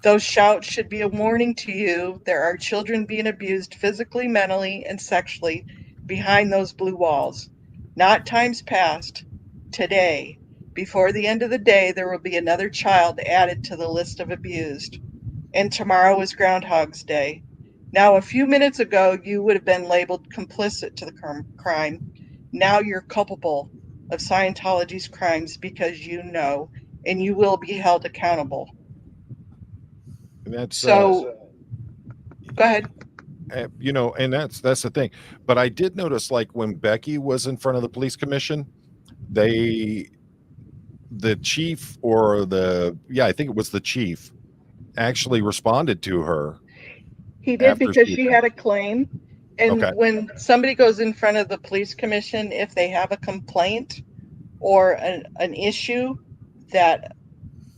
Those shouts should be a warning to you. There are children being abused physically, mentally, and sexually behind those blue walls. Not times past, today. Before the end of the day, there will be another child added to the list of abused. And tomorrow is Groundhog's Day. Now, a few minutes ago, you would have been labeled complicit to the crime. Now you're culpable of Scientology's crimes because you know, and you will be held accountable. And that's So, go ahead. you know, and that's the thing. But I did notice, like when Becky was in front of the police commission, the chief or I think it was the chief, actually responded to her. He did After because she she had a claim. And Okay. when somebody goes in front of the police commission, if they have a complaint or an issue that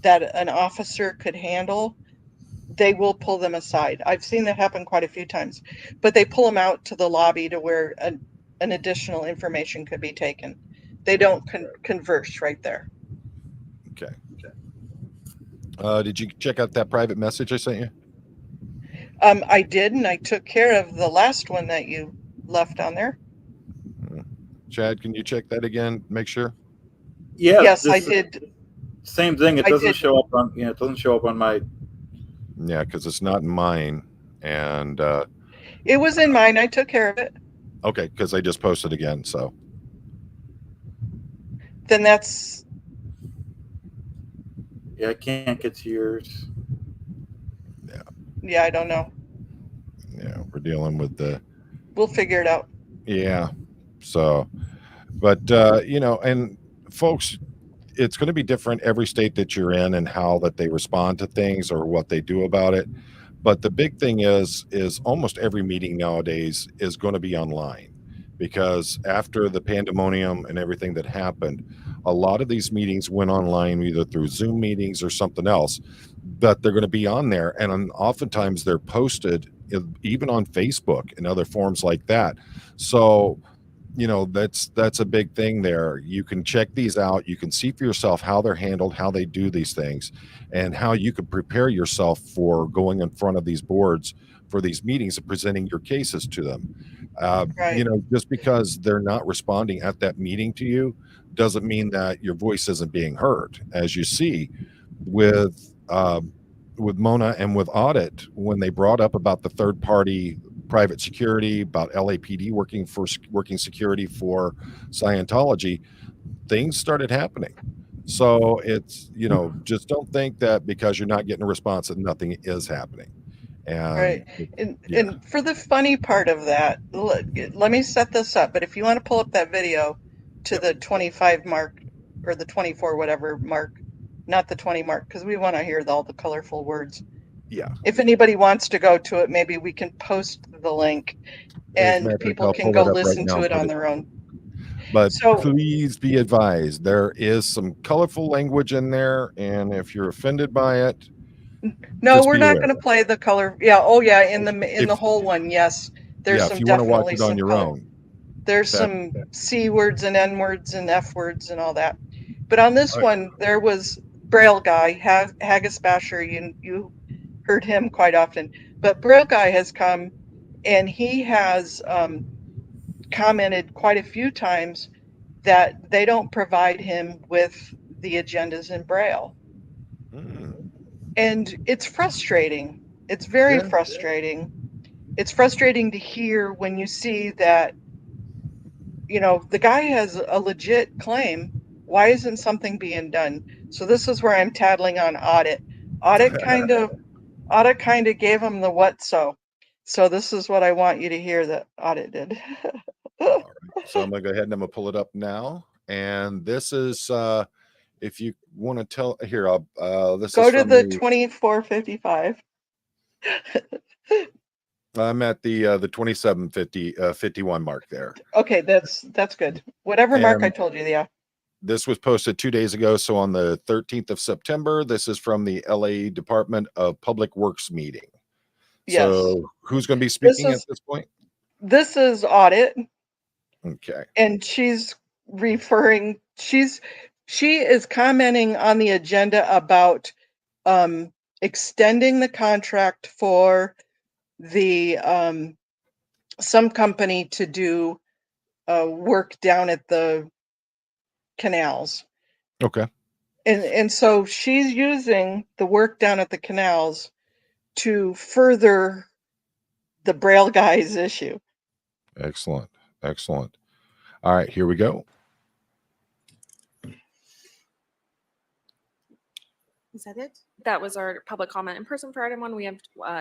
an officer could handle, they will pull them aside. I've seen that happen quite a few times, but they pull them out to the lobby to where an additional information could be taken. They don't converse right there. Okay. Did you check out that private message I sent you? I did, and I took care of the last one that you left on there. Chad, can you check that again? Make sure. Yeah. Yes, I did. Same thing. It I doesn't did. show up on. Yeah, it doesn't show up on my. Yeah, because it's not in mine. And It was in mine. I took care of it. okay, because I just posted again. So Then that's Yeah, I can't get to yours. yeah. I don't know. yeah, we're dealing with the We'll figure it out. yeah. So, but you know, and folks, it's going to be different every state that you're in and how that they respond to things or what they do about it. But the big thing is almost every meeting nowadays is going to be online, because after the pandemonium and everything that happened, a lot of these meetings went online either through Zoom meetings or something else. But they're going to be on there, and oftentimes they're posted even on Facebook and other forms like that. So you know, that's a big thing there. You can check these out. You can see for yourself how they're handled, how they do these things, and how you could prepare yourself for going in front of these boards for these meetings and presenting your cases to them. Right. You know, just because they're not responding at that meeting to you doesn't mean that your voice isn't being heard. As you see with Mona and with Audit, when they brought up about the third party private security, about LAPD working security for Scientology, things started happening. So it's, you know, just don't think that because you're not getting a response that nothing is happening. And Right. And for the funny part of that, let me set this up. But if you want to pull up that video to the 25 mark or the 24 whatever mark, not the 20 mark, because we want to hear all the colorful words. Yeah. If anybody wants to go to it, maybe we can post the link and people can go listen to it on their own. But So- please be advised, there is some colorful language in there, and if you're offended by it, No, just we're be not aware. going to play the color. Yeah. Oh, yeah. In the If- whole one, yes. There's yeah, some if you want to watch definitely it on some your color. own. There's That- some C words and N words and F words and all that. But on this Right. one, there was Braille Guy, Haggis Basher. You heard him quite often. But Braille Guy has come and he has commented quite a few times that they don't provide him with the agendas in Braille. Mm. And it's frustrating. It's very Yeah. frustrating. It's frustrating to hear when you see that, you know, the guy has a legit claim. Why isn't something being done? So this is where I'm tattling on Audit. Audit kind of gave him the what so. So this is what I want you to hear that Audit did. So I'm gonna go ahead and I'm gonna pull it up now. And this is if you want to tell here, I'll this Go is to from the 2455. I'm at the 2750 51 mark there. Okay, that's good. Whatever mark I And- told you, yeah. This was posted 2 days ago, so on the 13th of September. This is from the LA Department of Public Works meeting. Yes. So who's going to be speaking is- at this point? this is audit, Okay. and she's she is commenting on the agenda about extending the contract for the some company to do work down at the canals. Okay. And so she's using the work down at the canals to further the Braille guys issue. Excellent. Excellent. All right, here we go. Is that it? That was our public comment in person for item 1. We have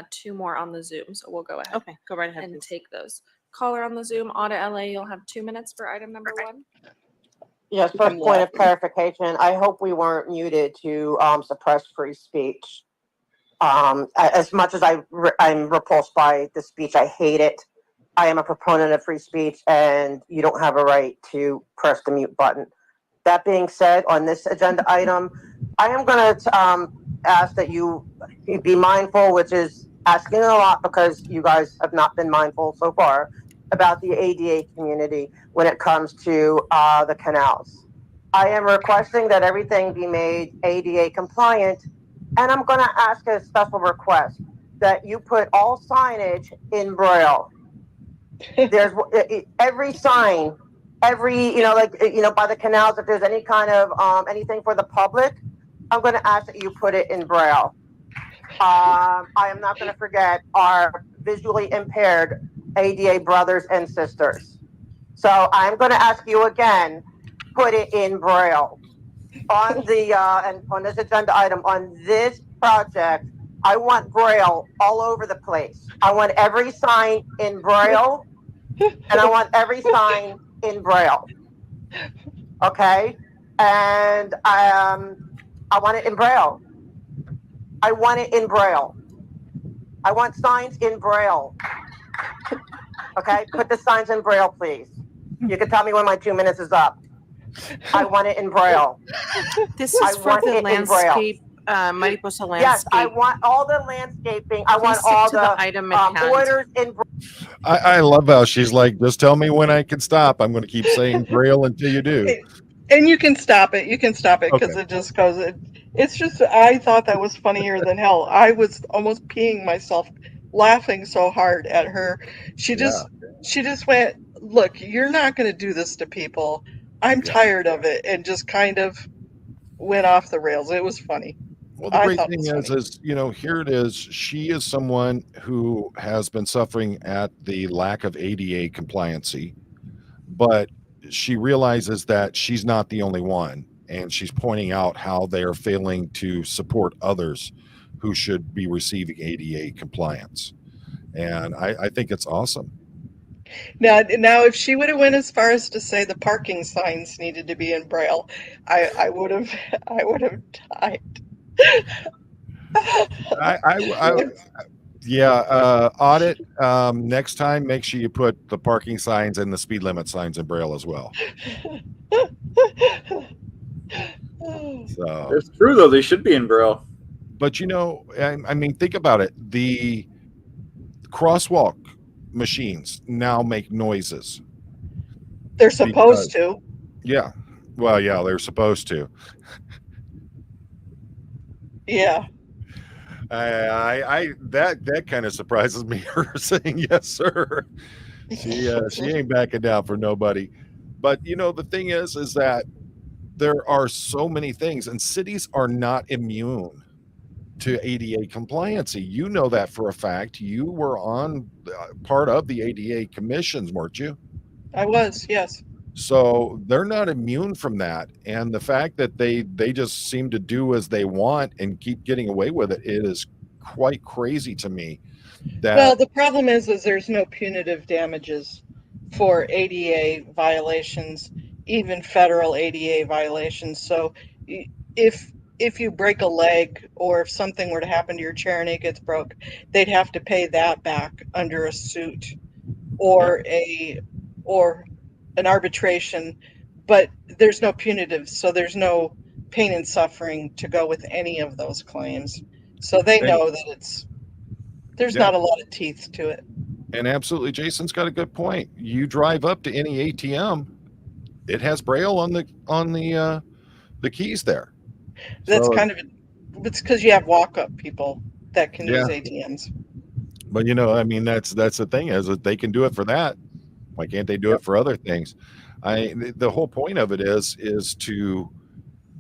2 more on the Zoom, so we'll go ahead Okay, go right ahead. and please. take those. Caller on the Zoom, Audit LA, you'll have 2 minutes for item number 1. Yes, I'm first point of laughing. clarification. I hope we weren't muted to suppress free speech. As much as I'm repulsed by the speech, I hate it. I am a proponent of free speech, and you don't have a right to press the mute button. That being said, on this agenda item, I am going to ask that you be mindful, which is asking a lot because you guys have not been mindful so far about the ADA community when it comes to the canals. I am requesting that everything be made ADA compliant, and I'm going to ask a special request that you put all signage in Braille. There's every sign, by the canals, if there's any kind of anything for the public, I'm going to ask that you put it in Braille. I am not going to forget our visually impaired ADA brothers and sisters. So I'm going to ask you again, put it in Braille. On the and on this agenda item, on this project, I want Braille all over the place. I want every sign in Braille, and I want every sign in Braille. Okay, and I want it in Braille. I want it in Braille. I want signs in Braille. Okay, put the signs in Braille, please. You can tell me when my 2 minutes is up. I want it in Braille. This I is for want the it in Braille. landscape, Mariposa landscape. Yes, I want all the landscaping. I Please want stick all to the item at hand. borders in I love how she's like, just tell me when I can stop. I'm going to keep saying Braille until you do. And you can stop it. You can stop it because Okay. it just goes. It's just. I thought that was funnier than hell. I was almost peeing myself, laughing so hard at her. She just went. Look, you're not going to do this to people. I'm Yeah. tired of it, and just kind of went off the rails. It was funny. Well, the I great thought it thing was is, here it is. She is someone who has been suffering at the lack of ADA compliancy, but she realizes that she's not the only one. And she's pointing out how they are failing to support others who should be receiving ADA compliance. And I think it's awesome. Now, if she would have went as far as to say the parking signs needed to be in Braille, I would have died. Audit. Next time, make sure you put the parking signs and the speed limit signs in Braille as well. So, It's true though; they should be in Braille. but I mean, think about it. The crosswalk machines now make noises. They're supposed to. Yeah. Well, yeah, they're supposed to. Yeah. I that kind of surprises me, her saying yes, sir. She ain't backing down for nobody. But the thing is that there are so many things, and cities are not immune to ADA compliancy. You know that for a fact. You were on part of the ADA commissions, weren't you? I was, yes. So they're not immune from that. And the fact that they just seem to do as they want and keep getting away with it, it is quite crazy to me. Well, the problem is there's no punitive damages for ADA violations, even federal ADA violations. So if you break a leg or if something were to happen to your chair and it gets broke, they'd have to pay that back under a suit or an arbitration, but there's no punitive, so there's no pain and suffering to go with any of those claims. So they know that there's not a lot of teeth to it. And absolutely, Jason's got a good point. You drive up to any ATM, it has Braille on the keys there. That's So kind of, it's because you have walk-up people that can yeah, use ATMs. but I mean, that's the thing is that they can do it for that. Why can't they do it for other things? The whole point of it is to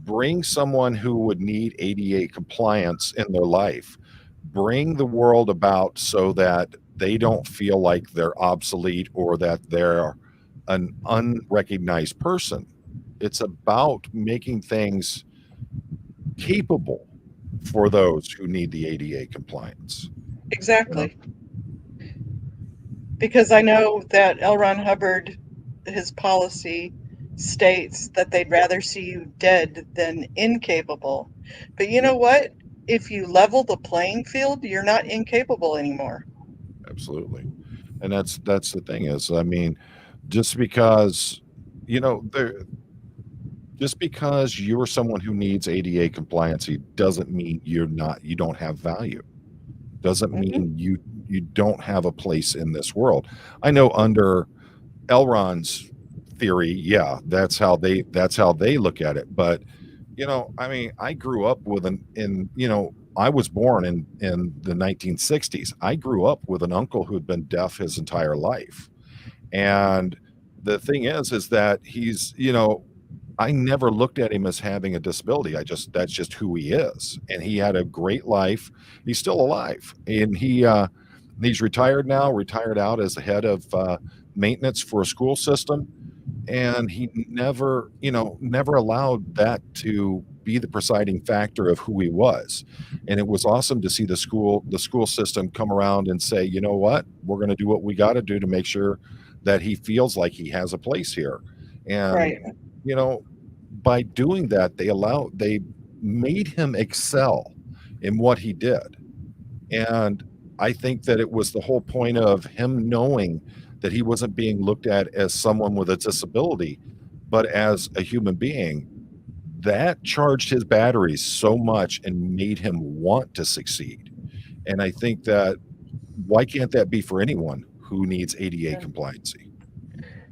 bring someone who would need ADA compliance in their life, bring the world about so that they don't feel like they're obsolete or that they're an unrecognized person. It's about making things capable for those who need the ADA compliance. Exactly. Because I know that L. Ron Hubbard, his policy states that they'd rather see you dead than incapable. But you know what? If you level the playing field, you're not incapable anymore. Absolutely. And that's the thing is, I mean, just because there just because you're someone who needs ADA compliancy doesn't mean you don't have value. Doesn't mean you don't have a place in this world. I know under Elron's theory, yeah, that's how they look at it. But I mean, I grew up with I was born in the 1960s. I grew up with an uncle who'd been deaf his entire life. And the thing is that he's, I never looked at him as having a disability. That's just who he is. And he had a great life. He's still alive. And he's retired now, retired out as the head of maintenance for a school system. And he never allowed that to be the presiding factor of who he was. And it was awesome to see the school system come around and say, you know what, we're going to do what we got to do to make sure that he feels like he has a place here. And Right. By doing that, they made him excel in what he did. And I think that it was the whole point of him knowing that he wasn't being looked at as someone with a disability, but as a human being. That charged his batteries so much and made him want to succeed. And I think that why can't that be for anyone who needs ADA compliancy?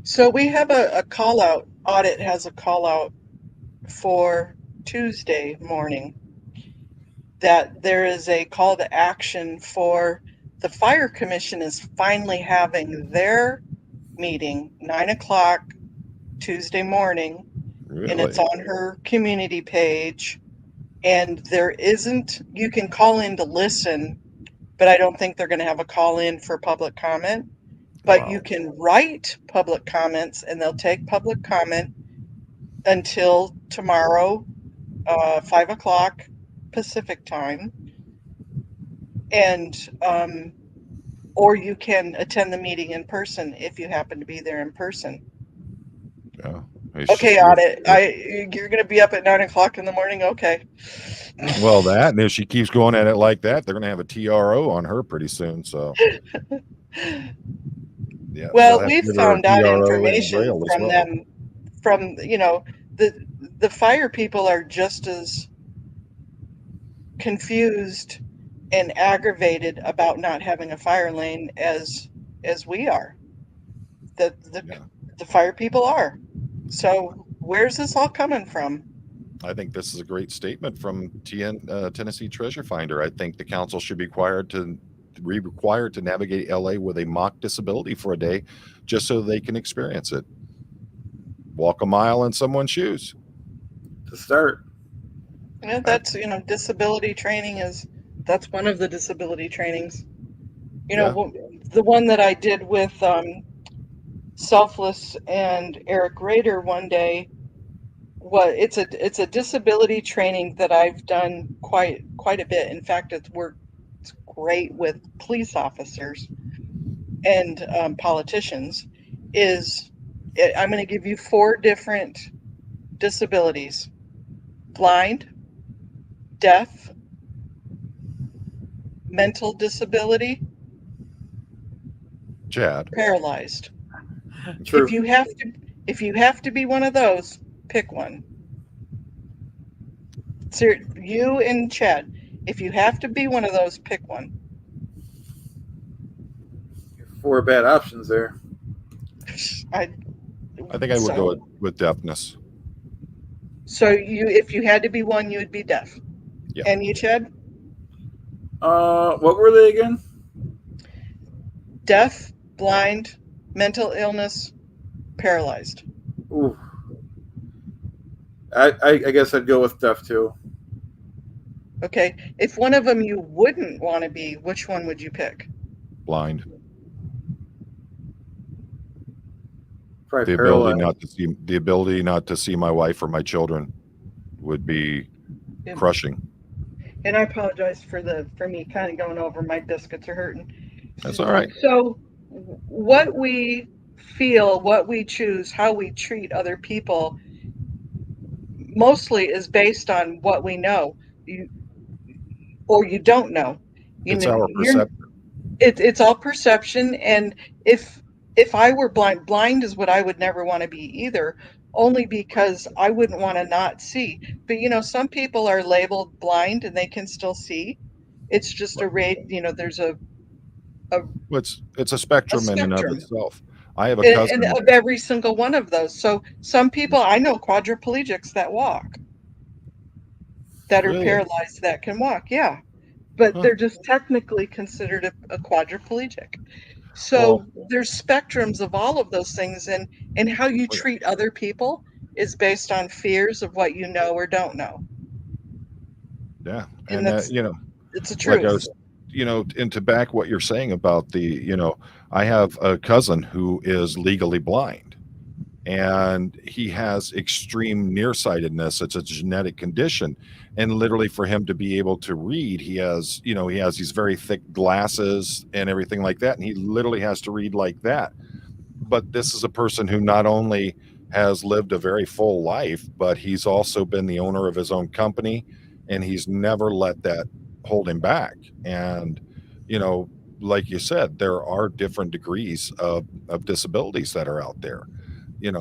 So we have a call out. Audit has a call out for Tuesday morning that there is a call to action for the fire commission is finally having their meeting 9 o'clock Tuesday morning. Really? And it's on her community page. And you can call in to listen, but I don't think they're going to have a call in for public comment. But Wow. you can write public comments and they'll take public comment until tomorrow, 5 o'clock Pacific time. And, or you can attend the meeting in person if you happen to be there in person. Yeah. Okay, Audit. You're going to be up at 9 o'clock in the morning. Okay. Well, that, and if she keeps going at it like that, they're going to have a TRO on her pretty soon. So, yeah. Well, we've found out information from them. From the fire people are just as confused and aggravated about not having a fire lane as we are. The fire people are. So where's this all coming from? I think this is a great statement from Tennessee Treasure Finder. I think the council should be required to navigate LA with a mock disability for a day, just so they can experience it. Walk a mile in someone's shoes. To start. That's disability training that's one of the disability trainings. The one that I did with Selfless and Eric Rader one day. It's a disability training that I've done quite a bit. In fact, it's worked great with police officers and politicians. I'm going to give you 4 different disabilities: blind, deaf, mental disability, Chad, paralyzed. True. If you have to be one of those, pick one. So you and Chad, if you have to be one of those, pick one. 4 bad options there. I think I would go with deafness. So if you had to be one, you would be deaf. Yeah. And you, Chad? What were they again? Deaf, blind, mental illness, paralyzed. Ooh. I guess I'd go with deaf too. Okay. If one of them you wouldn't want to be, which one would you pick? Blind. Probably The ability not to see my wife or my children would be Yeah. crushing. And I apologize for me kind of going over. My biscuits are hurting. That's all right. So what we feel, what we choose, how we treat other people mostly is based on what we know, or you don't know. It's our perception. It's all perception. And if I were blind is what I would never want to be either, only because I wouldn't want to not see. But some people are labeled blind and they can still see. It's just there's It's a spectrum in and of spectrum. itself. I have a cousin. and of every single one of those. So some people, I know quadriplegics that walk, that are Really? paralyzed, that can walk. Yeah. But Huh. they're just technically considered a quadriplegic. So there's spectrums of all of those things, and how you treat other people is based on fears of what you know or don't know. Yeah. And And that's, you know, it's a like truth. I was, and to back what you're saying about I have a cousin who is legally blind, and he has extreme nearsightedness. It's a genetic condition, and literally for him to be able to read, he has these very thick glasses and everything like that, and he literally has to read like that. But this is a person who not only has lived a very full life, but he's also been the owner of his own company, and he's never let that hold him back. And like you said, there are different degrees of disabilities that are out there.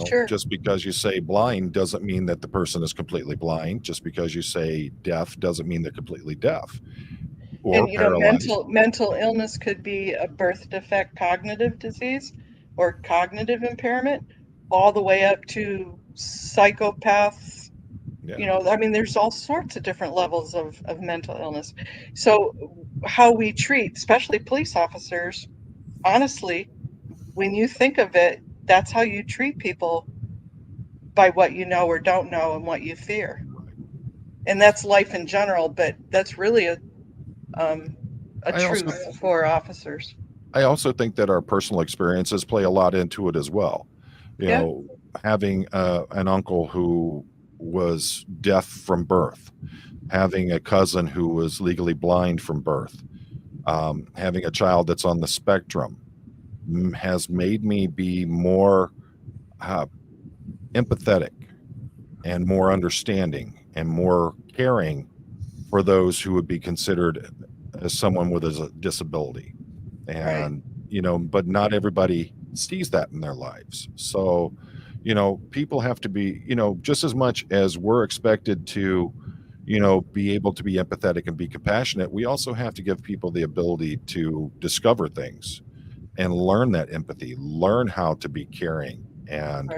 Sure. Just because you say blind doesn't mean that the person is completely blind. Just because you say deaf doesn't mean they're completely deaf or And paralyzed. mental illness could be a birth defect cognitive disease or cognitive impairment, all the way up to psychopaths. Yeah. There's all sorts of different levels of mental illness. So how we treat, especially police officers, honestly, when you think of it, that's how you treat people, by what you know or don't know and what you fear. And that's life in general, but that's really a truth for officers. I also think that our personal experiences play a lot into it as well. Having an uncle who was deaf from birth, having a cousin who was legally blind from birth, having a child that's on the spectrum has made me be more empathetic and more understanding and more caring for those who would be considered as someone with a disability. And but not everybody sees that in their lives. So people have to be, just as much as we're expected to be able to be empathetic and be compassionate, we also have to give people the ability to discover things and learn that empathy, learn how to be caring and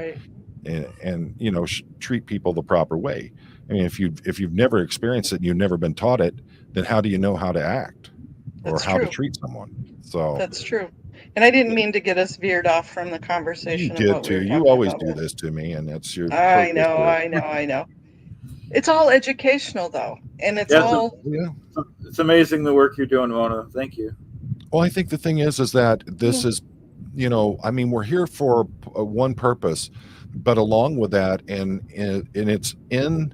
treat people the proper way. I mean, if you've never experienced it and you've never been taught it, then how do you know how to act or how to treat someone? So that's true. And I didn't mean to get us veered off from the conversation. You did too. You always do this to me, and that's your. I know. It's all educational, though, and it's It's amazing the work you're doing, Mona. Thank you. Well, I think the thing is that this is, we're here for one purpose, but along with that, and it's in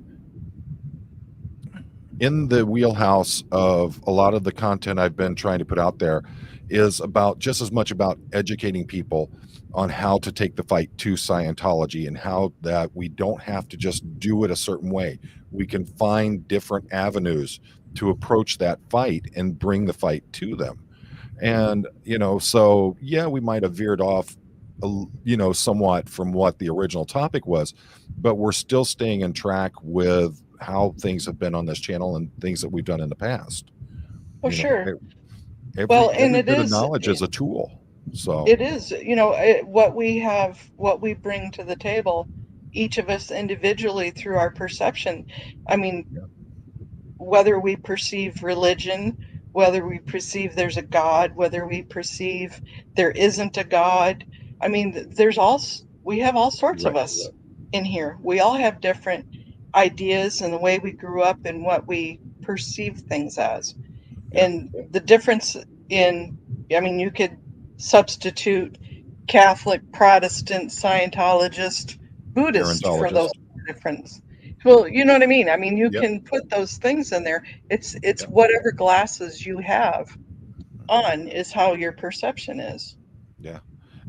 the wheelhouse of a lot of the content I've been trying to put out there, is about just as much about educating people on how to take the fight to Scientology, and how that we don't have to just do it a certain way. We can find different avenues to approach that fight and bring the fight to them. And, so yeah, we might have veered off, somewhat from what the original topic was, but we're still staying in track with how things have been on this channel and things that we've done in the past. Sure. Every bit of knowledge is a tool. So It is, what we bring to the table, each of us individually through our perception. I mean, whether we perceive religion, whether we perceive there's a God, whether we perceive there isn't a God. I mean, we have all sorts of right, us in here. We all have different ideas and the way we grew up and what we perceive things as. Yeah. And the difference I mean, you could substitute Catholic, Protestant, Scientologist, Buddhist for those gerontologist. difference. Well, you know what I mean? I mean, you Yep. can put those things in there. It's Yep. whatever glasses you have on is how your perception is. Yeah.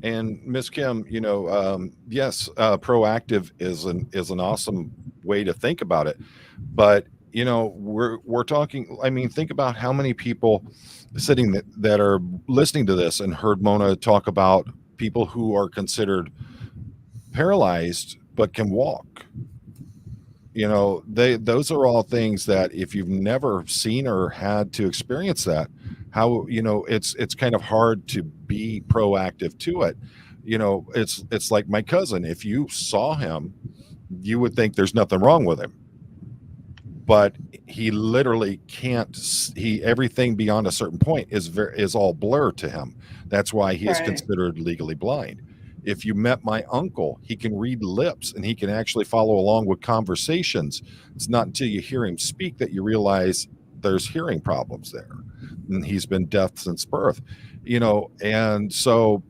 And Miss Kim, yes, proactive is an awesome way to think about it, but we're talking. I mean, think about how many people sitting that are listening to this and heard Mona talk about people who are considered paralyzed but can walk. Those are all things that if you've never seen or had to experience that, how it's kind of hard to be proactive to it. It's like my cousin. If you saw him, you would think there's nothing wrong with him, but he literally can't. Everything beyond a certain point is all blur to him. That's why he is Right. considered legally blind. If you met my uncle, he can read lips and he can actually follow along with conversations. It's not until you hear him speak that you realize there's hearing problems there. And he's been deaf since birth, and so,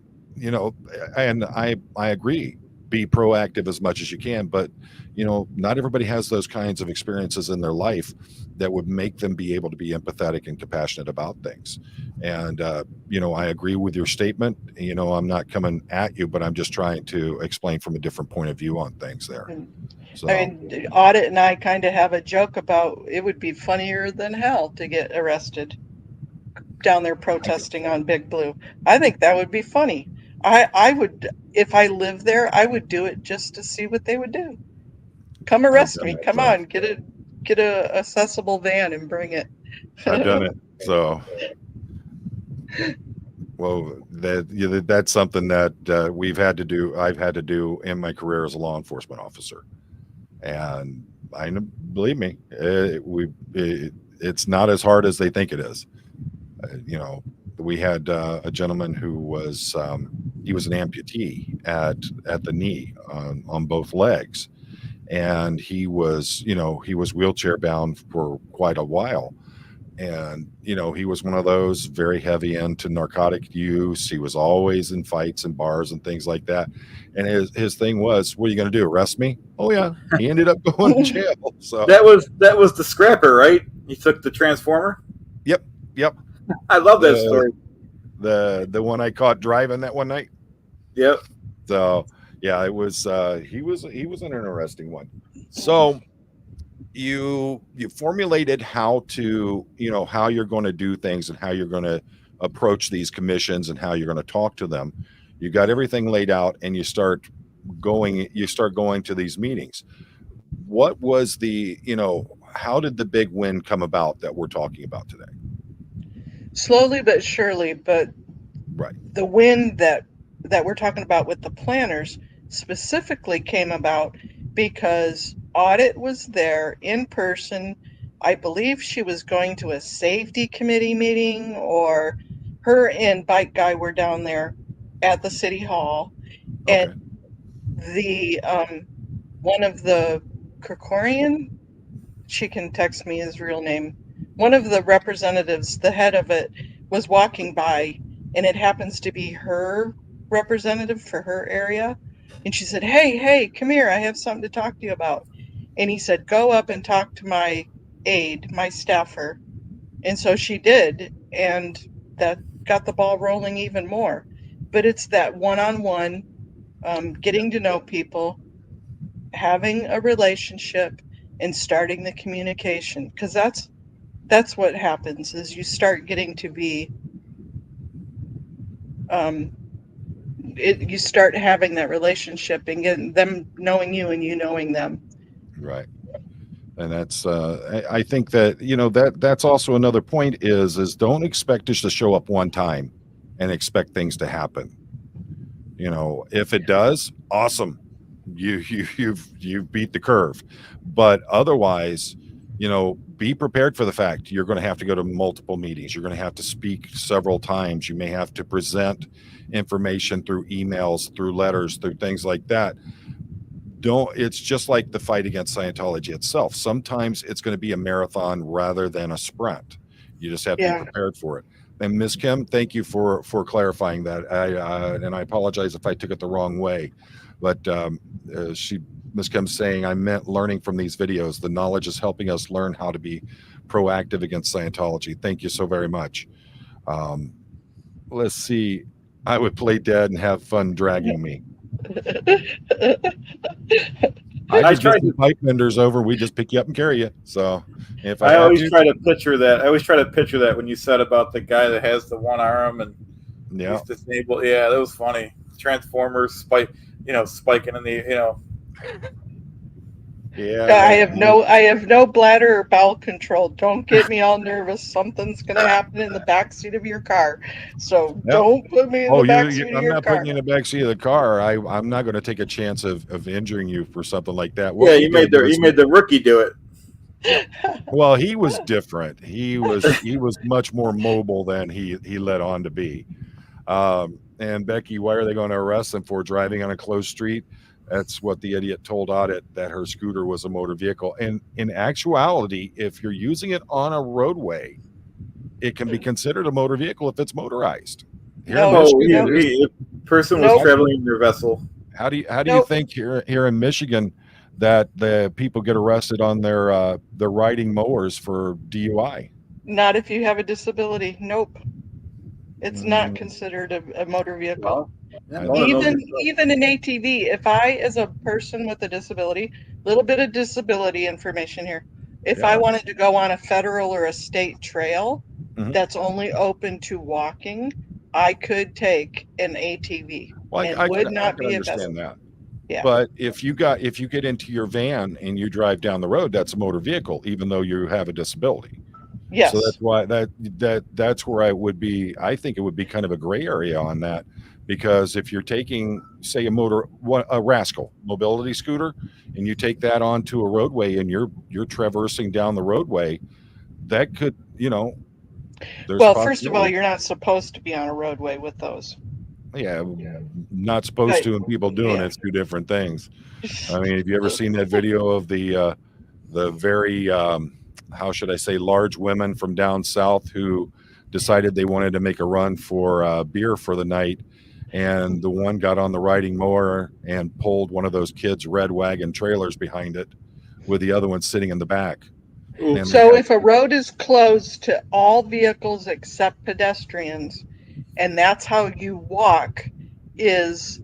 and I agree, be proactive as much as you can, but not everybody has those kinds of experiences in their life that would make them be able to be empathetic and compassionate about things. And I agree with your statement. I'm not coming at you, but I'm just trying to explain from a different point of view on things there. So I mean, Audit and I kind of have a joke about it would be funnier than hell to get arrested down there protesting on Big Blue. I think that would be funny. I would, if I lived there, I would do it just to see what they would do. Come arrest me. Come on, get a accessible van and bring it. I've done it. So, well, that's something that we've had to do. I've had to do in my career as a law enforcement officer, and believe me, it's not as hard as they think it is. We had a gentleman who was he was an amputee at the knee on both legs, and he was wheelchair bound for quite a while. And he was one of those very heavy into narcotic use. He was always in fights and bars and things like that. And his thing was, what are you going to do, arrest me? Oh yeah. He ended up going to jail. So That was the scrapper, right? He took the transformer. Yep. I love that story. The one I caught driving that one night. Yep. So yeah, it was he was an interesting one. So you formulated how how you're going to do things and how you're going to approach these commissions and how you're going to talk to them. You got everything laid out, and you start going to these meetings. What was how did the big win come about that we're talking about today? Slowly but surely, but Right. the win that we're talking about with the planners specifically came about because Audit was there in person. I believe she was going to a safety committee meeting, or her and Bike Guy were down there at the city hall. Okay. And the one of the Krikorian, she can text me his real name. One of the representatives, the head of it, was walking by, and it happens to be her representative for her area. And she said, hey, come here. I have something to talk to you about. And he said, go up and talk to my aide, my staffer. And so she did. And that got the ball rolling even more. But it's that one-on-one, getting to know people, having a relationship, and starting the communication. Because that's what happens is you start getting to be you start having that relationship and getting them knowing you and you knowing them. Right. And that's I think that that's also another point is don't expect us to show up one time and expect things to happen. You know, if it does, awesome. You've beat the curve. But otherwise, you know, be prepared for the fact you're going to have to go to multiple meetings. You're going to have to speak several times. You may have to present information through emails, through letters, through things like that. It's just like the fight against Scientology itself. Sometimes it's going to be a marathon rather than a sprint. You just have to be prepared for it. And Ms. Kim, thank you for clarifying that. And I apologize if I took it the wrong way, but Ms. Kim's saying I meant learning from these videos. The knowledge is helping us learn how to be proactive against Scientology. Thank you so very much. Let's see. I would play dead and have fun dragging me. I just get some pipe vendors over. We just pick you up and carry you. So if I always try to picture that. I always try to picture that when you said about the guy that has the one arm and he's disabled. Yeah, that was funny. Transformers spiking in the Yeah. I have no bladder or bowel control. Don't get me all nervous. Something's gonna happen in the back seat of your car. So don't put me in the back seat of your car. I'm not putting you in the back seat of the car. I'm not going to take a chance of injuring you for something like that. You made the rookie do it. Well, he was different. He was much more mobile than he led on to be. And Becky, why are they going to arrest him for driving on a closed street? That's what the idiot told Audit, that her scooter was a motor vehicle. And in actuality, if you're using it on a roadway, it can be considered a motor vehicle if it's motorized. The person was traveling in their vessel. How do you think here in Michigan that the people get arrested on their riding mowers for DUI? Not if you have a disability. Nope. It's not considered a motor vehicle. Even an ATV. If I, as a person with a disability, little bit of disability information here. If I wanted to go on a federal or a state trail that's only open to walking, I could take an ATV. Well, I would not be understand that. Yeah. But if you get into your van and you drive down the road, that's a motor vehicle, even though you have a disability. Yes. So that's why that's where I think it would be kind of a gray area on that, because if you're taking, say, a Rascal mobility scooter, and you take that onto a roadway and you're traversing down the roadway, that could, first of all, you're not supposed to be on a roadway with those. Yeah, not supposed to, and people doing it's two different things. I mean, have you ever seen that video of the very how should I say, large women from down south who decided they wanted to make a run for beer for the night, and the one got on the riding mower and pulled one of those kids' red wagon trailers behind it, with the other one sitting in the back. So if a road is closed to all vehicles except pedestrians, and that's how you walk, is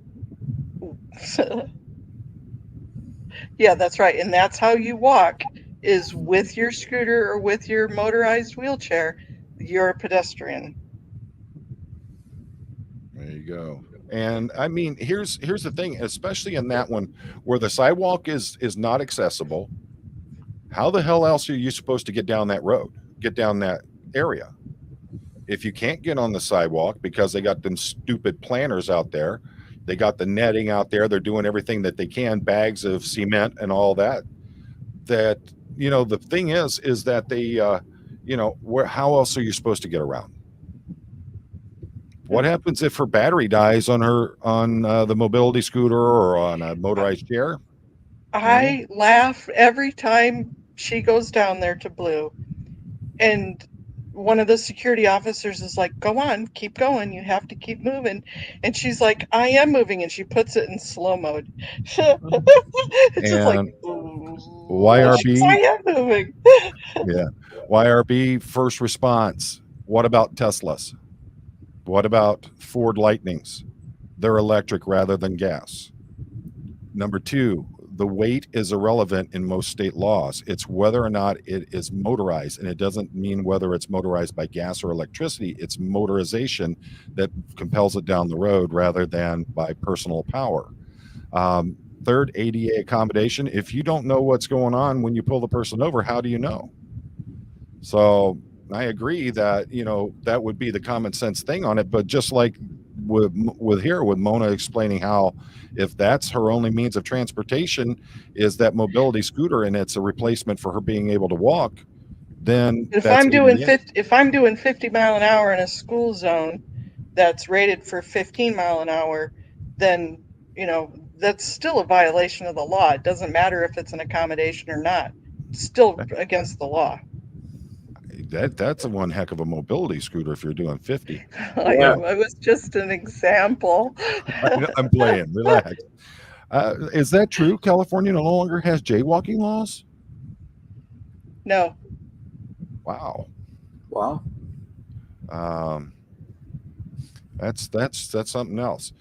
yeah, that's right, and that's how you walk is with your scooter or with your motorized wheelchair, you're a pedestrian. There you go. And I mean, here's the thing, especially in that one where the sidewalk is not accessible. How the hell else are you supposed to get down that road, get down that area? If you can't get on the sidewalk because they got them stupid planters out there, they got the netting out there, they're doing everything that they can, bags of cement and all that, the thing is that they, how else are you supposed to get around? What happens if her battery dies on the mobility scooter or on a motorized chair? I laugh every time she goes down there to Blue, and one of the security officers is like, "Go on, keep going. You have to keep moving." And she's like, "I am moving," and she puts it in slow mode. It's just like, YRB. I am moving. Yeah. YRB, first response. What about Teslas? What about Ford Lightnings? They're electric rather than gas. Number 2, the weight is irrelevant in most state laws. It's whether or not it is motorized, and it doesn't mean whether it's motorized by gas or electricity. It's motorization that compels it down the road rather than by personal power. Third, ADA accommodation. If you don't know what's going on when you pull the person over, how do you know? So I agree that, that would be the common sense thing on it. But just like with Mona explaining how if that's her only means of transportation is that mobility scooter and it's a replacement for her being able to walk, then If that's I'm doing ADA. 50, if I'm doing 50 mile an hour in a school zone that's rated for 15 mile an hour, then, that's still a violation of the law. It doesn't matter if it's an accommodation or not. It's still against the law. That's a one heck of a mobility scooter if you're doing 50. Yeah. It was just an example. I'm playing. Relax. Is that true? California no longer has jaywalking laws? No. Wow. Wow. That's something else.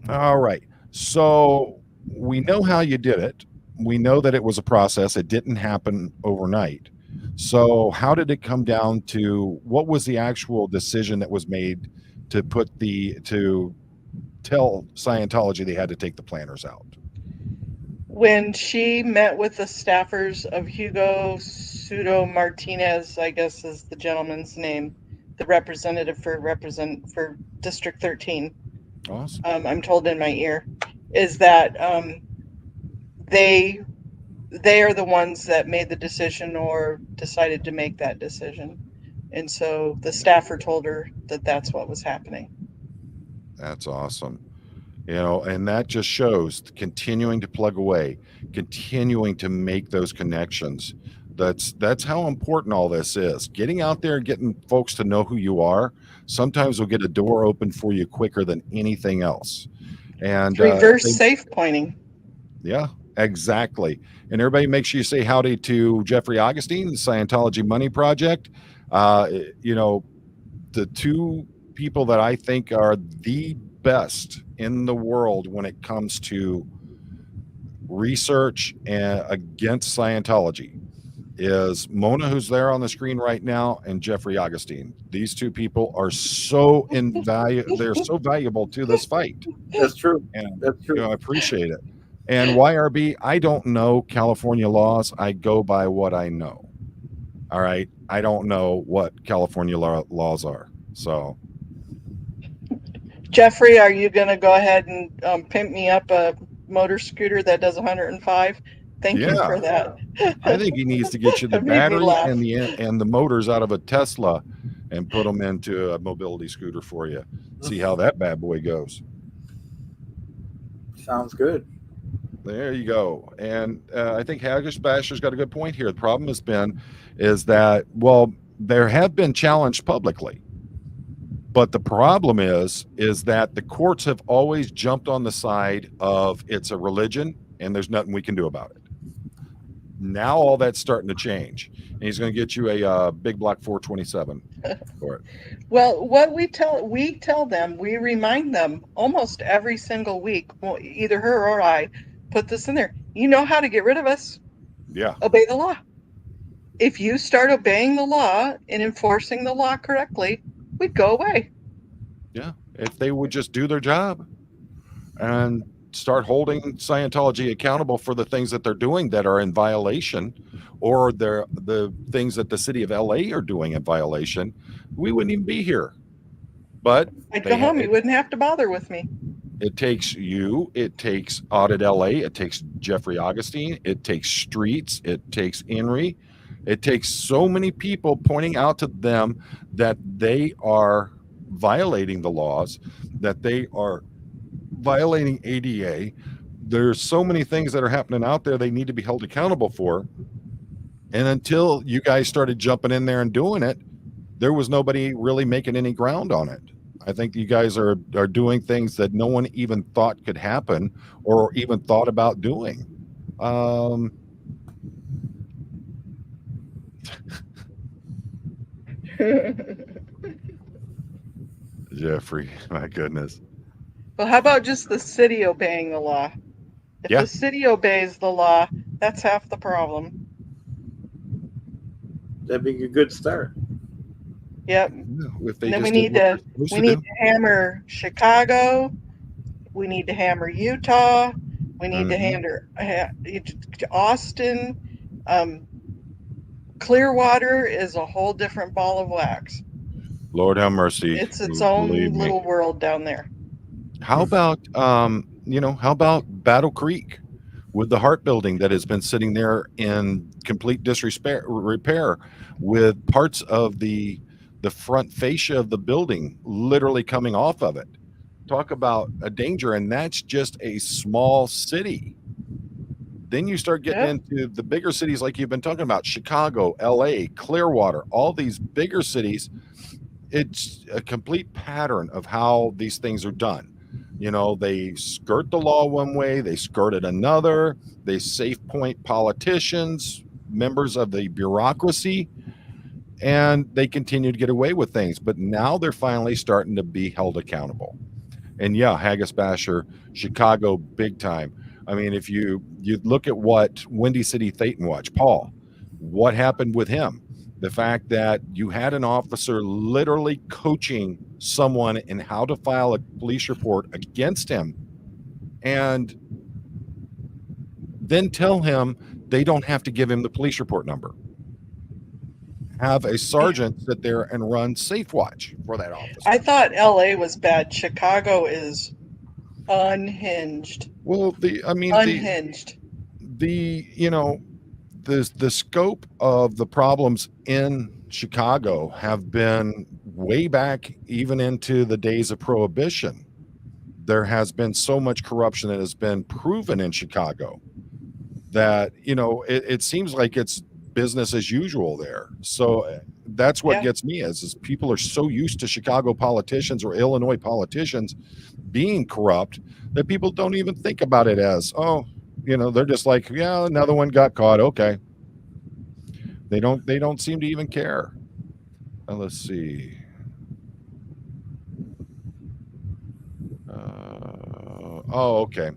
All right. So we know how you did it. We know that it was a process. It didn't happen overnight. So how did it come down to what was the actual decision that was made to tell Scientology they had to take the planners out? When she met with the staffers of Hugo Pseudo Martinez, I guess is the gentleman's name, the representative for District 13. Awesome. I'm told in my ear, is that they are the ones that made the decision or decided to make that decision. And so the staffer told her that that's what was happening. That's awesome. And that just shows continuing to plug away, continuing to make those connections. That's how important all this is. Getting out there and getting folks to know who you are sometimes will get a door open for you quicker than anything else. And Reverse safe pointing. Yeah, exactly. And everybody make sure you say howdy to Jeffrey Augustine, the Scientology Money Project. The two people that I think are the best in the world when it comes to research against Scientology is Mona, who's there on the screen right now, and Jeffrey Augustine. These two people are so they're so valuable to this fight. That's true. And That's true. I appreciate it. And YRB, I don't know California laws. I go by what I know. All right. I don't know what California laws are. So, Jeffrey, are you going to go ahead and pimp me up a motor scooter that does 105? Thank you for that. I think he needs to get you the That made me battery laugh. and the motors out of a Tesla and put them into a mobility scooter for you. See how that bad boy goes. Sounds good. There you go. And I think Haggish Basher's got a good point here. The problem is that, well, there have been challenged publicly. But the problem is that the courts have always jumped on the side of it's a religion and there's nothing we can do about it. Now all that's starting to change. And he's going to get you a big block 427 for it. Well, what we tell them, we remind them almost every single week, well, either her or I put this in there. You know how to get rid of us. Yeah. Obey the law. If you start obeying the law and enforcing the law correctly, we'd go away. Yeah. If they would just do their job and start holding Scientology accountable for the things that they're doing that are in violation, or the things that the city of LA are doing in violation, we wouldn't even be here. But I'd go home. You wouldn't have to bother with me. it takes you, it takes Audit LA, it takes Jeffrey Augustine, it takes Streets, it takes Henry, it takes so many people pointing out to them that they are violating the laws, that they are violating ADA. There's so many things that are happening out there they need to be held accountable for. And until you guys started jumping in there and doing it, there was nobody really making any ground on it. I think you guys are doing things that no one even thought could happen or even thought about doing. Jeffrey, my goodness. Well, how about just the city obeying the law? If Yeah. the city obeys the law, that's half the problem. That'd be a good start. Yep. If they And then just we did need what they're to supposed we to need do. to hammer Chicago. We need to hammer Utah. We need to Mhm. hammer Austin. Clearwater is a whole different ball of wax. Lord have mercy. It's its Believe own me. little world down there. How about how about Battle Creek with the Hart building that has been sitting there in complete repair, with parts of the front fascia of the building literally coming off of it? Talk about a danger, and that's just a small city. Then you start getting Yeah. into the bigger cities like you've been talking about, Chicago, LA, Clearwater, all these bigger cities. It's a complete pattern of how these things are done. They skirt the law one way, they skirt it another, they safe point politicians, members of the bureaucracy, and they continue to get away with things. But now they're finally starting to be held accountable. And yeah, Haggis Basher, Chicago, big time. I mean, if you look at what Windy City Thetan Watch, Paul, what happened with him? The fact that you had an officer literally coaching someone in how to file a police report against him, and then tell him they don't have to give him the police report number. Have a sergeant sit there and run Safe Watch for that officer. I thought LA was bad. Chicago is unhinged. Well, Unhinged. the scope of the problems in Chicago have been way back, even into the days of Prohibition. There has been so much corruption that has been proven in Chicago that it seems like it's business as usual there. So that's what gets me is people are so used to Chicago politicians or Illinois politicians being corrupt that people don't even think about it as, they're just like, yeah, another one got caught. Okay. They don't seem to even care. Let's see. Okay.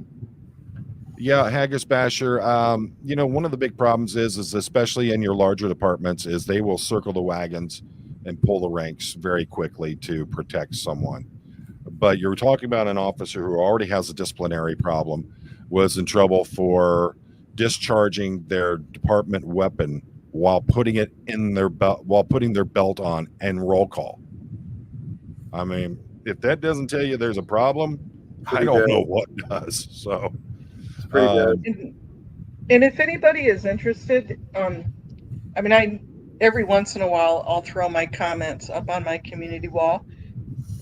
Yeah, Haggis Basher. One of the big problems is especially in your larger departments is they will circle the wagons and pull the ranks very quickly to protect someone. But you're talking about an officer who already has a disciplinary problem, was in trouble for discharging their department weapon while putting it in their belt, while putting their belt on, and roll call. I mean, if that doesn't tell you there's a problem, I don't know what does. So pretty bad. And if anybody is interested, every once in a while I'll throw my comments up on my community wall.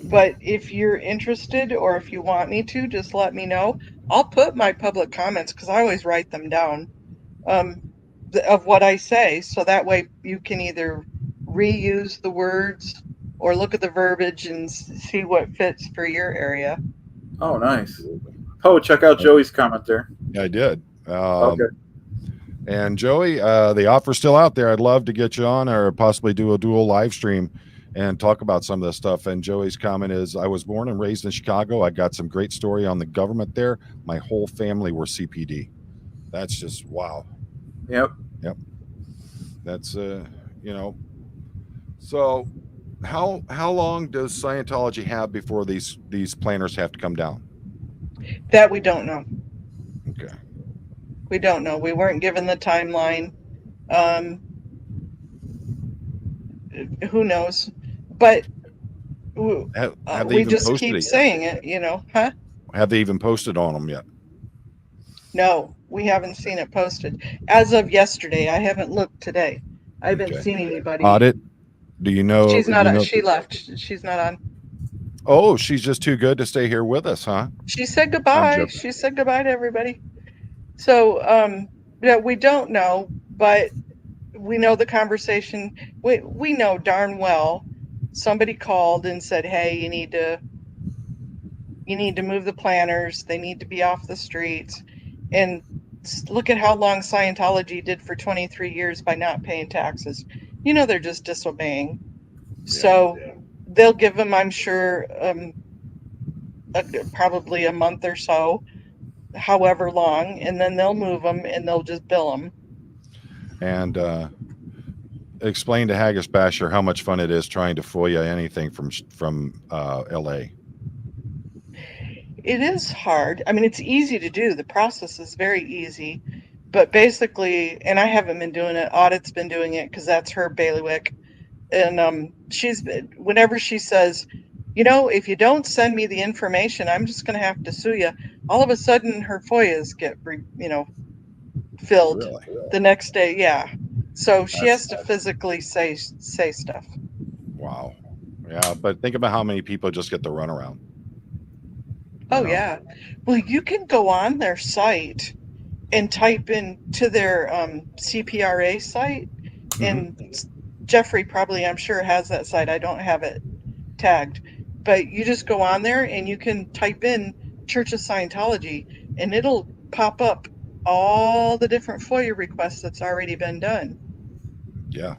But if you're interested or if you want me to, just let me know. I'll put my public comments, because I always write them down, of what I say. So that way you can either reuse the words or look at the verbiage and see what fits for your area. Oh, nice. Oh, check out Joey's comment there. I did. Okay. And Joey, the offer's still out there. I'd love to get you on, or possibly do a dual live stream and talk about some of this stuff. And Joey's comment is, I was born and raised in Chicago. I got some great story on the government there. My whole family were CPD. That's just wow. Yep. That's so how long does Scientology have before these planners have to come down? That we don't know. Okay. We don't know. We weren't given the timeline. Who knows? But have they we even just posted keep it yet? saying it, huh? Have they even posted on them yet? No, we haven't seen it posted. As of yesterday, I haven't looked today. I haven't Okay. seen anybody. Audit? Do you know? She's not do you on. know- She left. She's not on. Oh, she's just too good to stay here with us, huh? She said goodbye. joking. She said goodbye to everybody. So, we don't know, but we know the conversation. We know darn well somebody called and said, hey, you need to move the planners. They need to be off the streets. And look at how long Scientology did for 23 years by not paying taxes. They're just disobeying. So they'll give them, I'm sure, probably a month or so, however long, and then they'll move them and they'll just bill them. And explain to Haggis Basher how much fun it is trying to FOIA anything from LA. It is hard. I mean, it's easy to do. The process is very easy. But basically, and I haven't been doing it, Audit's been doing it because that's her bailiwick. And whenever she says, if you don't send me the information, I'm just going to have to sue you. All of a sudden, her FOIAs get, filled Really? the next day. Yeah. So she That's- has to physically say stuff. Wow. Yeah, but think about how many people just get the runaround. Oh, know? yeah. Well, you can go on their site and type into their CPRA site. And Jeffrey probably, I'm sure, has that site. I don't have it tagged. But you just go on there and you can type in Church of Scientology and it'll pop up all the different FOIA requests that's already been done. Yeah.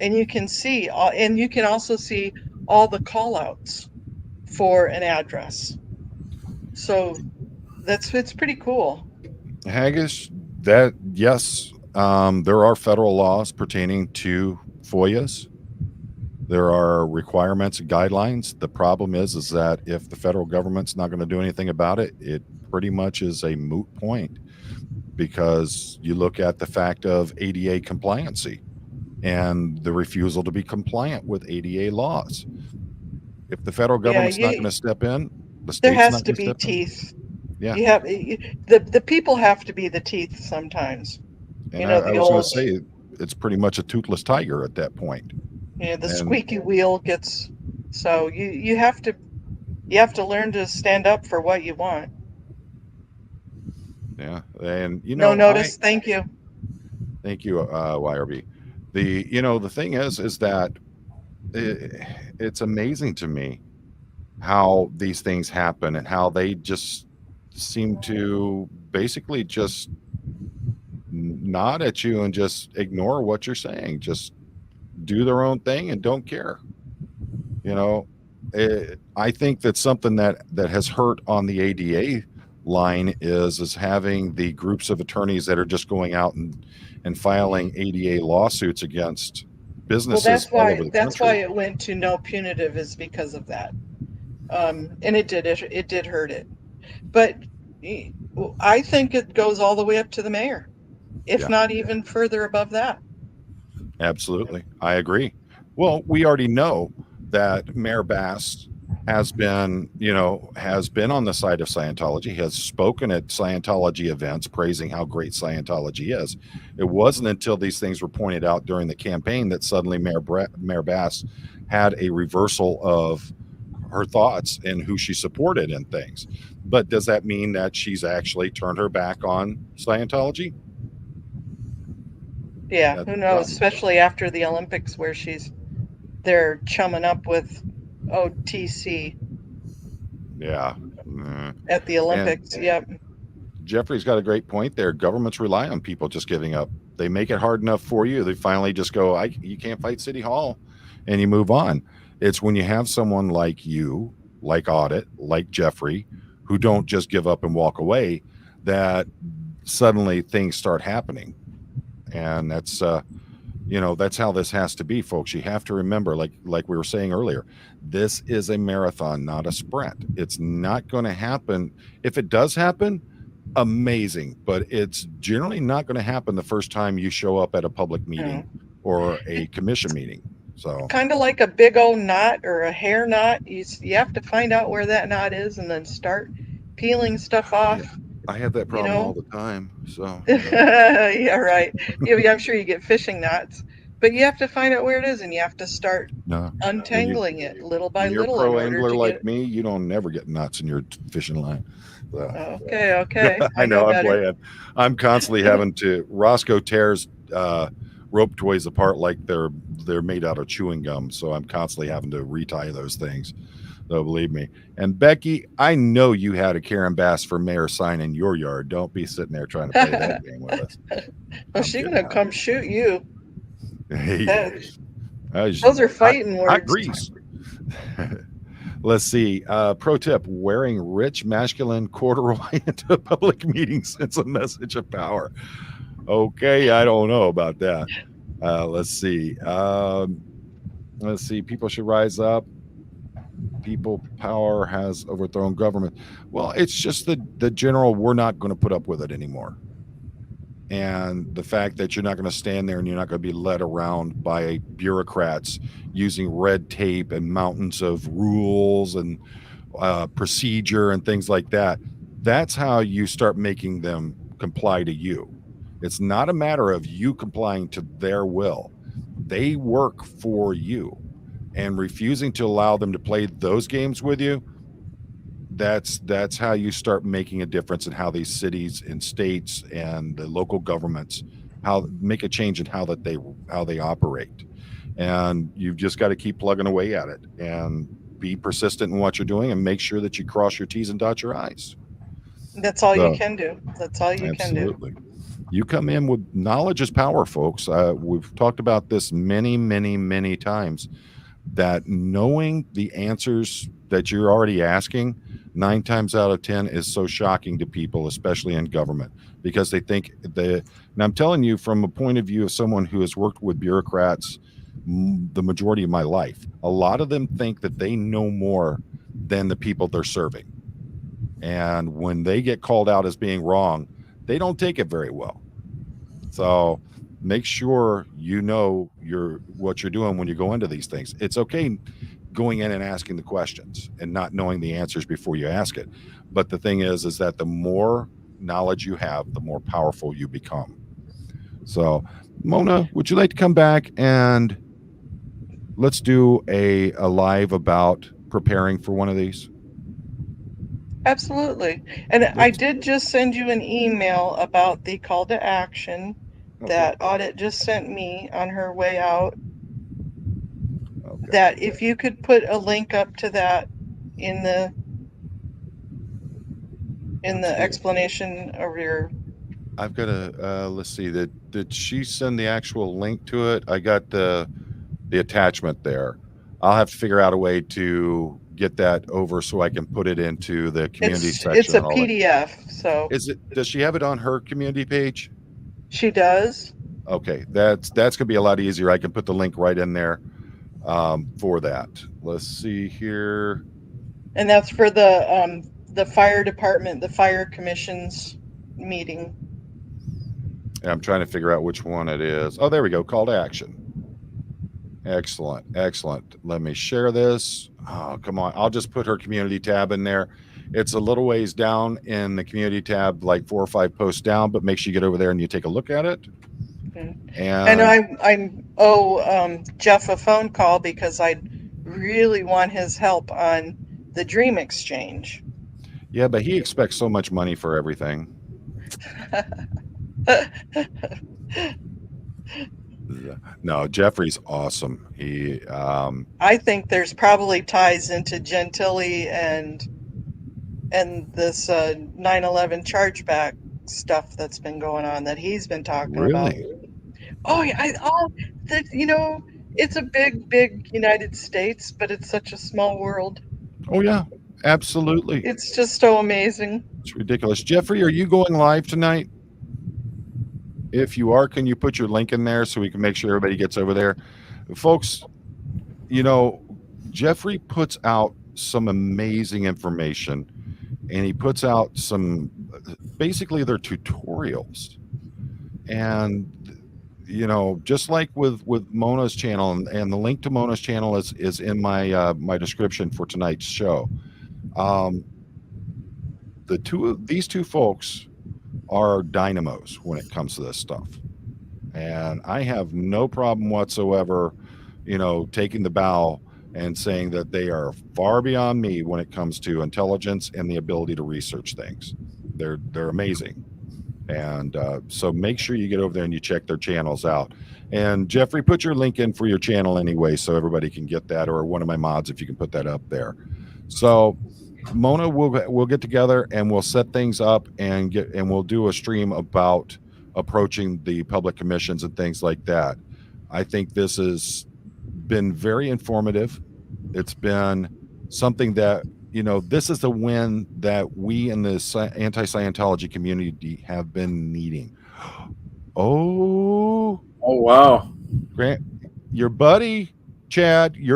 And you can see, and you can also see all the call outs for an address. So it's pretty cool. Haggish, yes, there are federal laws pertaining to FOIAs. There are requirements and guidelines. The problem is that if the federal government's not going to do anything about it, it pretty much is a moot point, because you look at the fact of ADA compliancy and the refusal to be compliant with ADA laws. If the federal government's not going to step in, the state's There has not to gonna be step in. teeth. Yeah. The people have to be the teeth sometimes. And I I was going to say, it's pretty much a toothless tiger at that point. The squeaky wheel gets. So you have to learn to stand up for what you want. Yeah, and No notice. Thank you. Thank you, YRB. The thing is that it's amazing to me how these things happen and how they just seem to basically just nod at you and just ignore what you're saying, just do their own thing and don't care. I think that something that has hurt on the ADA line is having the groups of attorneys that are just going out and filing ADA lawsuits against businesses all over the that's country. why it went to no punitive, is because of that. And it did hurt it. But I think it goes all the way up to the mayor, if not even further above that. Absolutely. I agree. Well, we already know that Mayor Bass has been on the side of Scientology, has spoken at Scientology events praising how great Scientology is. It wasn't until these things were pointed out during the campaign that suddenly Mayor Bass had a reversal of her thoughts and who she supported and things. But does that mean that she's actually turned her back on Scientology? Yeah, who knows? Especially after the Olympics, where they're chumming up with OTC. Yeah. At the Olympics. Yep. Jeffrey's got a great point there. Governments rely on people just giving up. They make it hard enough for you. They finally just go, you can't fight City Hall, and you move on. It's when you have someone like you, like Audit, like Jeffrey, who don't just give up and walk away, that suddenly things start happening. And that's that's how this has to be, folks. You have to remember, like we were saying earlier, this is a marathon, not a sprint. It's not going to happen. If it does happen, amazing, but it's generally not going to happen the first time you show up at a public meeting or a commission meeting. So kind of like a big old knot or a hair knot. You have to find out where that knot is and then start peeling stuff off. Yeah. I have that problem all the time. So yeah, right. I'm sure you get fishing knots, but you have to find out where it is and you have to start untangling it little by little. You're a pro angler like me. You don't never get knots in your fishing line. So. Okay. I know I'm playing. I'm constantly having to. Roscoe tears rope toys apart like they're made out of chewing gum. So I'm constantly having to retie those things. So believe me. And Becky, I know you had a Karen Bass for mayor sign in your yard. Don't be sitting there trying to play that game with us. Well, she's gonna come shoot you. Those are fighting words. Hot grease. Let's see. Pro tip: wearing rich masculine corduroy into public meetings sends a message of power. Okay, I don't know about that. Let's see. People should rise up. People power has overthrown government. Well, it's just the general, we're not going to put up with it anymore. And the fact that you're not going to stand there and you're not going to be led around by bureaucrats using red tape and mountains of rules and procedure and things like that. That's how you start making them comply to you. It's not a matter of you complying to their will. They work for you, and refusing to allow them to play those games with you, that's how you start making a difference in how these cities and states and the local governments how make a change in how they operate. And you've just got to keep plugging away at it and be persistent in what you're doing, and make sure that you cross your T's and dot your I's. That's all So, you can do. That's all you can do. absolutely. You come in with knowledge is power, folks. We've talked about this many times, that knowing the answers that you're already asking 9 times out of 10 is so shocking to people, especially in government, because they think and I'm telling you from a point of view of someone who has worked with bureaucrats the majority of my life, a lot of them think that they know more than the people they're serving. And when they get called out as being wrong, they don't take it very well. So make sure you know what you're doing when you go into these things. It's okay going in and asking the questions and not knowing the answers before you ask it. But the thing is that the more knowledge you have, the more powerful you become. So, Mona, would you like to come back and let's do a live about preparing for one of these? Absolutely. And I did just send you an email about the call to action that Audit just sent me on her way out. Okay. That if you could put a link up to that in the explanation of your. I've got to let's see, did she send the actual link to it? I got the attachment there. I'll have to figure out a way to get that over so I can put it into the community section. It's a PDF. So does she have it on her community page? She does. Okay, that's gonna be a lot easier. I can put the link right in there for that. Let's see here. And that's for the fire department, the fire commission's meeting. And I'm trying to figure out which one it is. Oh, there we go. Call to action. Excellent. Let me share this. Oh, come on. I'll just put her community tab in there. It's a little ways down in the community tab, like 4 or 5 posts down, but make sure you get over there and you take a look at it. Okay. And I owe Jeff a phone call because I really want his help on the Dream Exchange. yeah, but he expects so much money for everything. No, Jeffrey's awesome. He I think there's probably ties into Gentilly and this 9/11 chargeback stuff that's been going on that he's been talking about. really. Oh yeah, it's a big United States, but it's such a small world. Oh yeah, absolutely. It's just so amazing. It's ridiculous. Jeffrey, are you going live tonight? If you are, can you put your link in there so we can make sure everybody gets over there? Folks, Jeffrey puts out some amazing information, and he puts out basically they're tutorials. And just like with Mona's channel, and the link to Mona's channel is in my my description for tonight's show. These two folks are dynamos when it comes to this stuff, and I have no problem whatsoever taking the bow and saying that they are far beyond me when it comes to intelligence and the ability to research things. They're amazing. And so make sure you get over there and you check their channels out. And Jeffrey, put your link in for your channel anyway so everybody can get that, or one of my mods if you can put that up there. So Mona, we'll get together and we'll set things up and we'll do a stream about approaching the public commissions and things like that. I think this has been very informative. It's been something that this is the win that we in the anti-Scientology community have been needing. Oh wow. Grant, your buddy Chad, he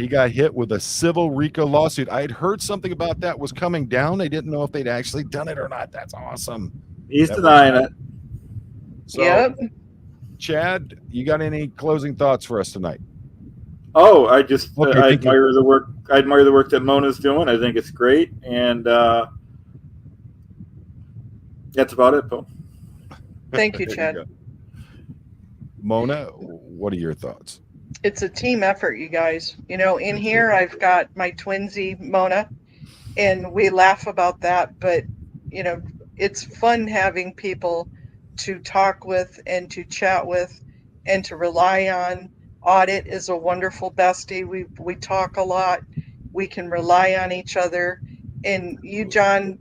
got hit with a civil RICO lawsuit. I had heard something about that was coming down. I didn't know if they'd actually done it or not. That's awesome. He's That denying it. So, Yep. Chad, you got any closing thoughts for us tonight? Oh, I just Okay, I thank you. admire the work. I admire the work that Mona's doing. I think it's great, and that's about it, Paul. Thank you, There Chad. go. Mona, what are your thoughts? It's a team effort, you guys. You know, in here I've got my twinsy Mona, and we laugh about that, but you know, it's fun having people to talk with and to chat with and to rely on. Audit is a wonderful bestie. We talk a lot. We can rely on each other. And you, John,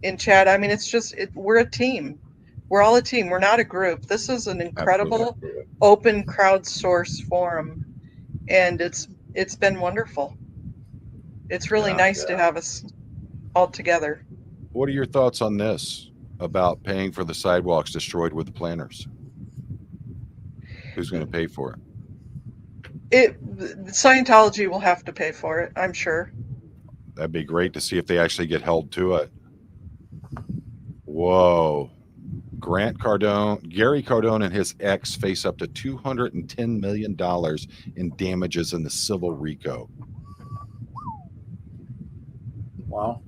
and Chad, I mean, it's just we're a team. We're all a team. We're not a group. This is an incredible open crowdsource forum, and it's been wonderful. It's really nice to have us all together. What are your thoughts on this about paying for the sidewalks destroyed with the planners? Who's going to pay for it? Scientology will have to pay for it, I'm sure. That'd be great to see if they actually get held to it. Whoa. Gary Cardone and his ex face up to $210 million in damages in the civil RICO. Wow.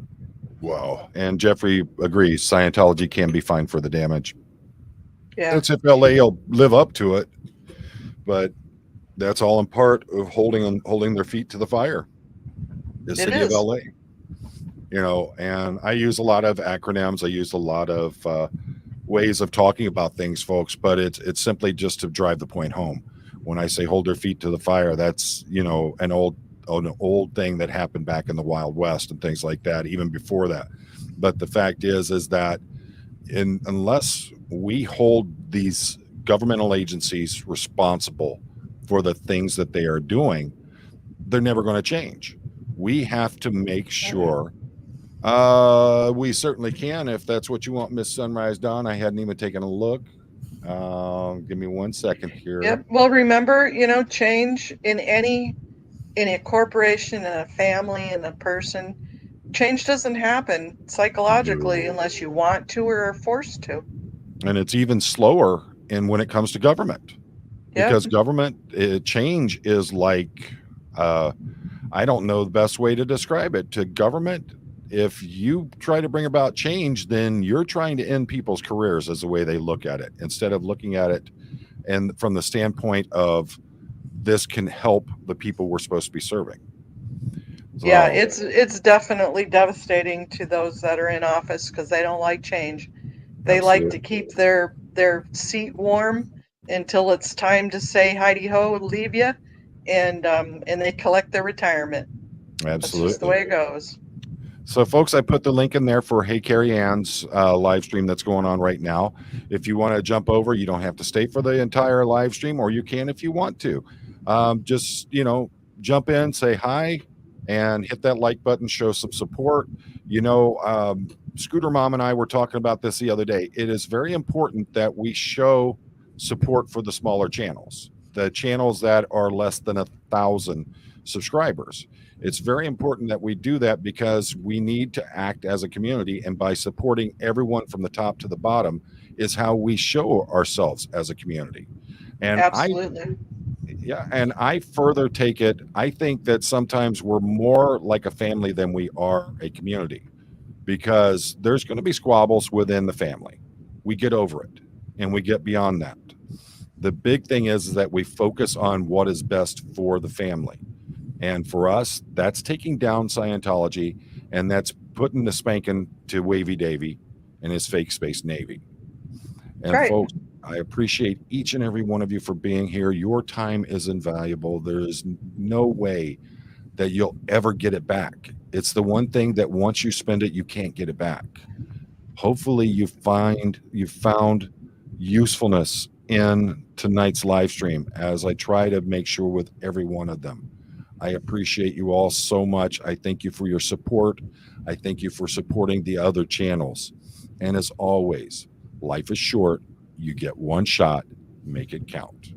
Wow. And Jeffrey agrees Scientology can be fined for the damage. Yeah. That's if LA will live up to it. But that's all in part of holding their feet to the fire. The city of LA. You know, and I use a lot of acronyms. I use a lot of ways of talking about things, folks, but it's simply just to drive the point home. When I say hold their feet to the fire, that's, you know, an old thing that happened back in the Wild West and things like that, even before that. But the fact is that unless we hold these governmental agencies responsible for the things that they are doing, they're never going to change. We have to make sure. We certainly can, if that's what you want, Miss Sunrise Dawn. I hadn't even taken a look. Give me 1 second here. Yep. Well, remember, you know, change in a corporation, in a family, in a person, change doesn't happen psychologically unless you want to or are forced to. And it's even slower when it comes to government. Because government change is like, I don't know the best way to describe it. To government, if you try to bring about change, then you're trying to end people's careers as the way they look at it, instead of looking at it and from the standpoint of this can help the people we're supposed to be serving. So, yeah, it's definitely devastating to those that are in office because they don't like change. They absolutely. like to keep their seat warm until it's time to say heidi ho and leave you, and they collect their retirement. Absolutely. That's just the way it goes. So, folks, I put the link in there for Hey Carrie Ann's live stream that's going on right now. If you want to jump over, you don't have to stay for the entire live stream, or you can if you want to. Just, you know, jump in, say hi, and hit that like button, show some support. You know, Scooter Mom and I were talking about this the other day. It is very important that we show support for the smaller channels, the channels that are less than 1,000 subscribers. It's very important that we do that because we need to act as a community, and by supporting everyone from the top to the bottom is how we show ourselves as a community. And absolutely. And I further take it, I think that sometimes we're more like a family than we are a community, because there's going to be squabbles within the family. We get over it and we get beyond that. The big thing is that we focus on what is best for the family. And for us, that's taking down Scientology, and that's putting the spanking to Wavy Davy and his fake space Navy. And right. Folks, I appreciate each and every one of you for being here. Your time is invaluable. There is no way that you'll ever get it back. It's the one thing that once you spend it, you can't get it back. Hopefully you found usefulness in tonight's live stream, as I try to make sure with every one of them. I appreciate you all so much. I thank you for your support. I thank you for supporting the other channels. And as always, life is short. You get one shot. Make it count.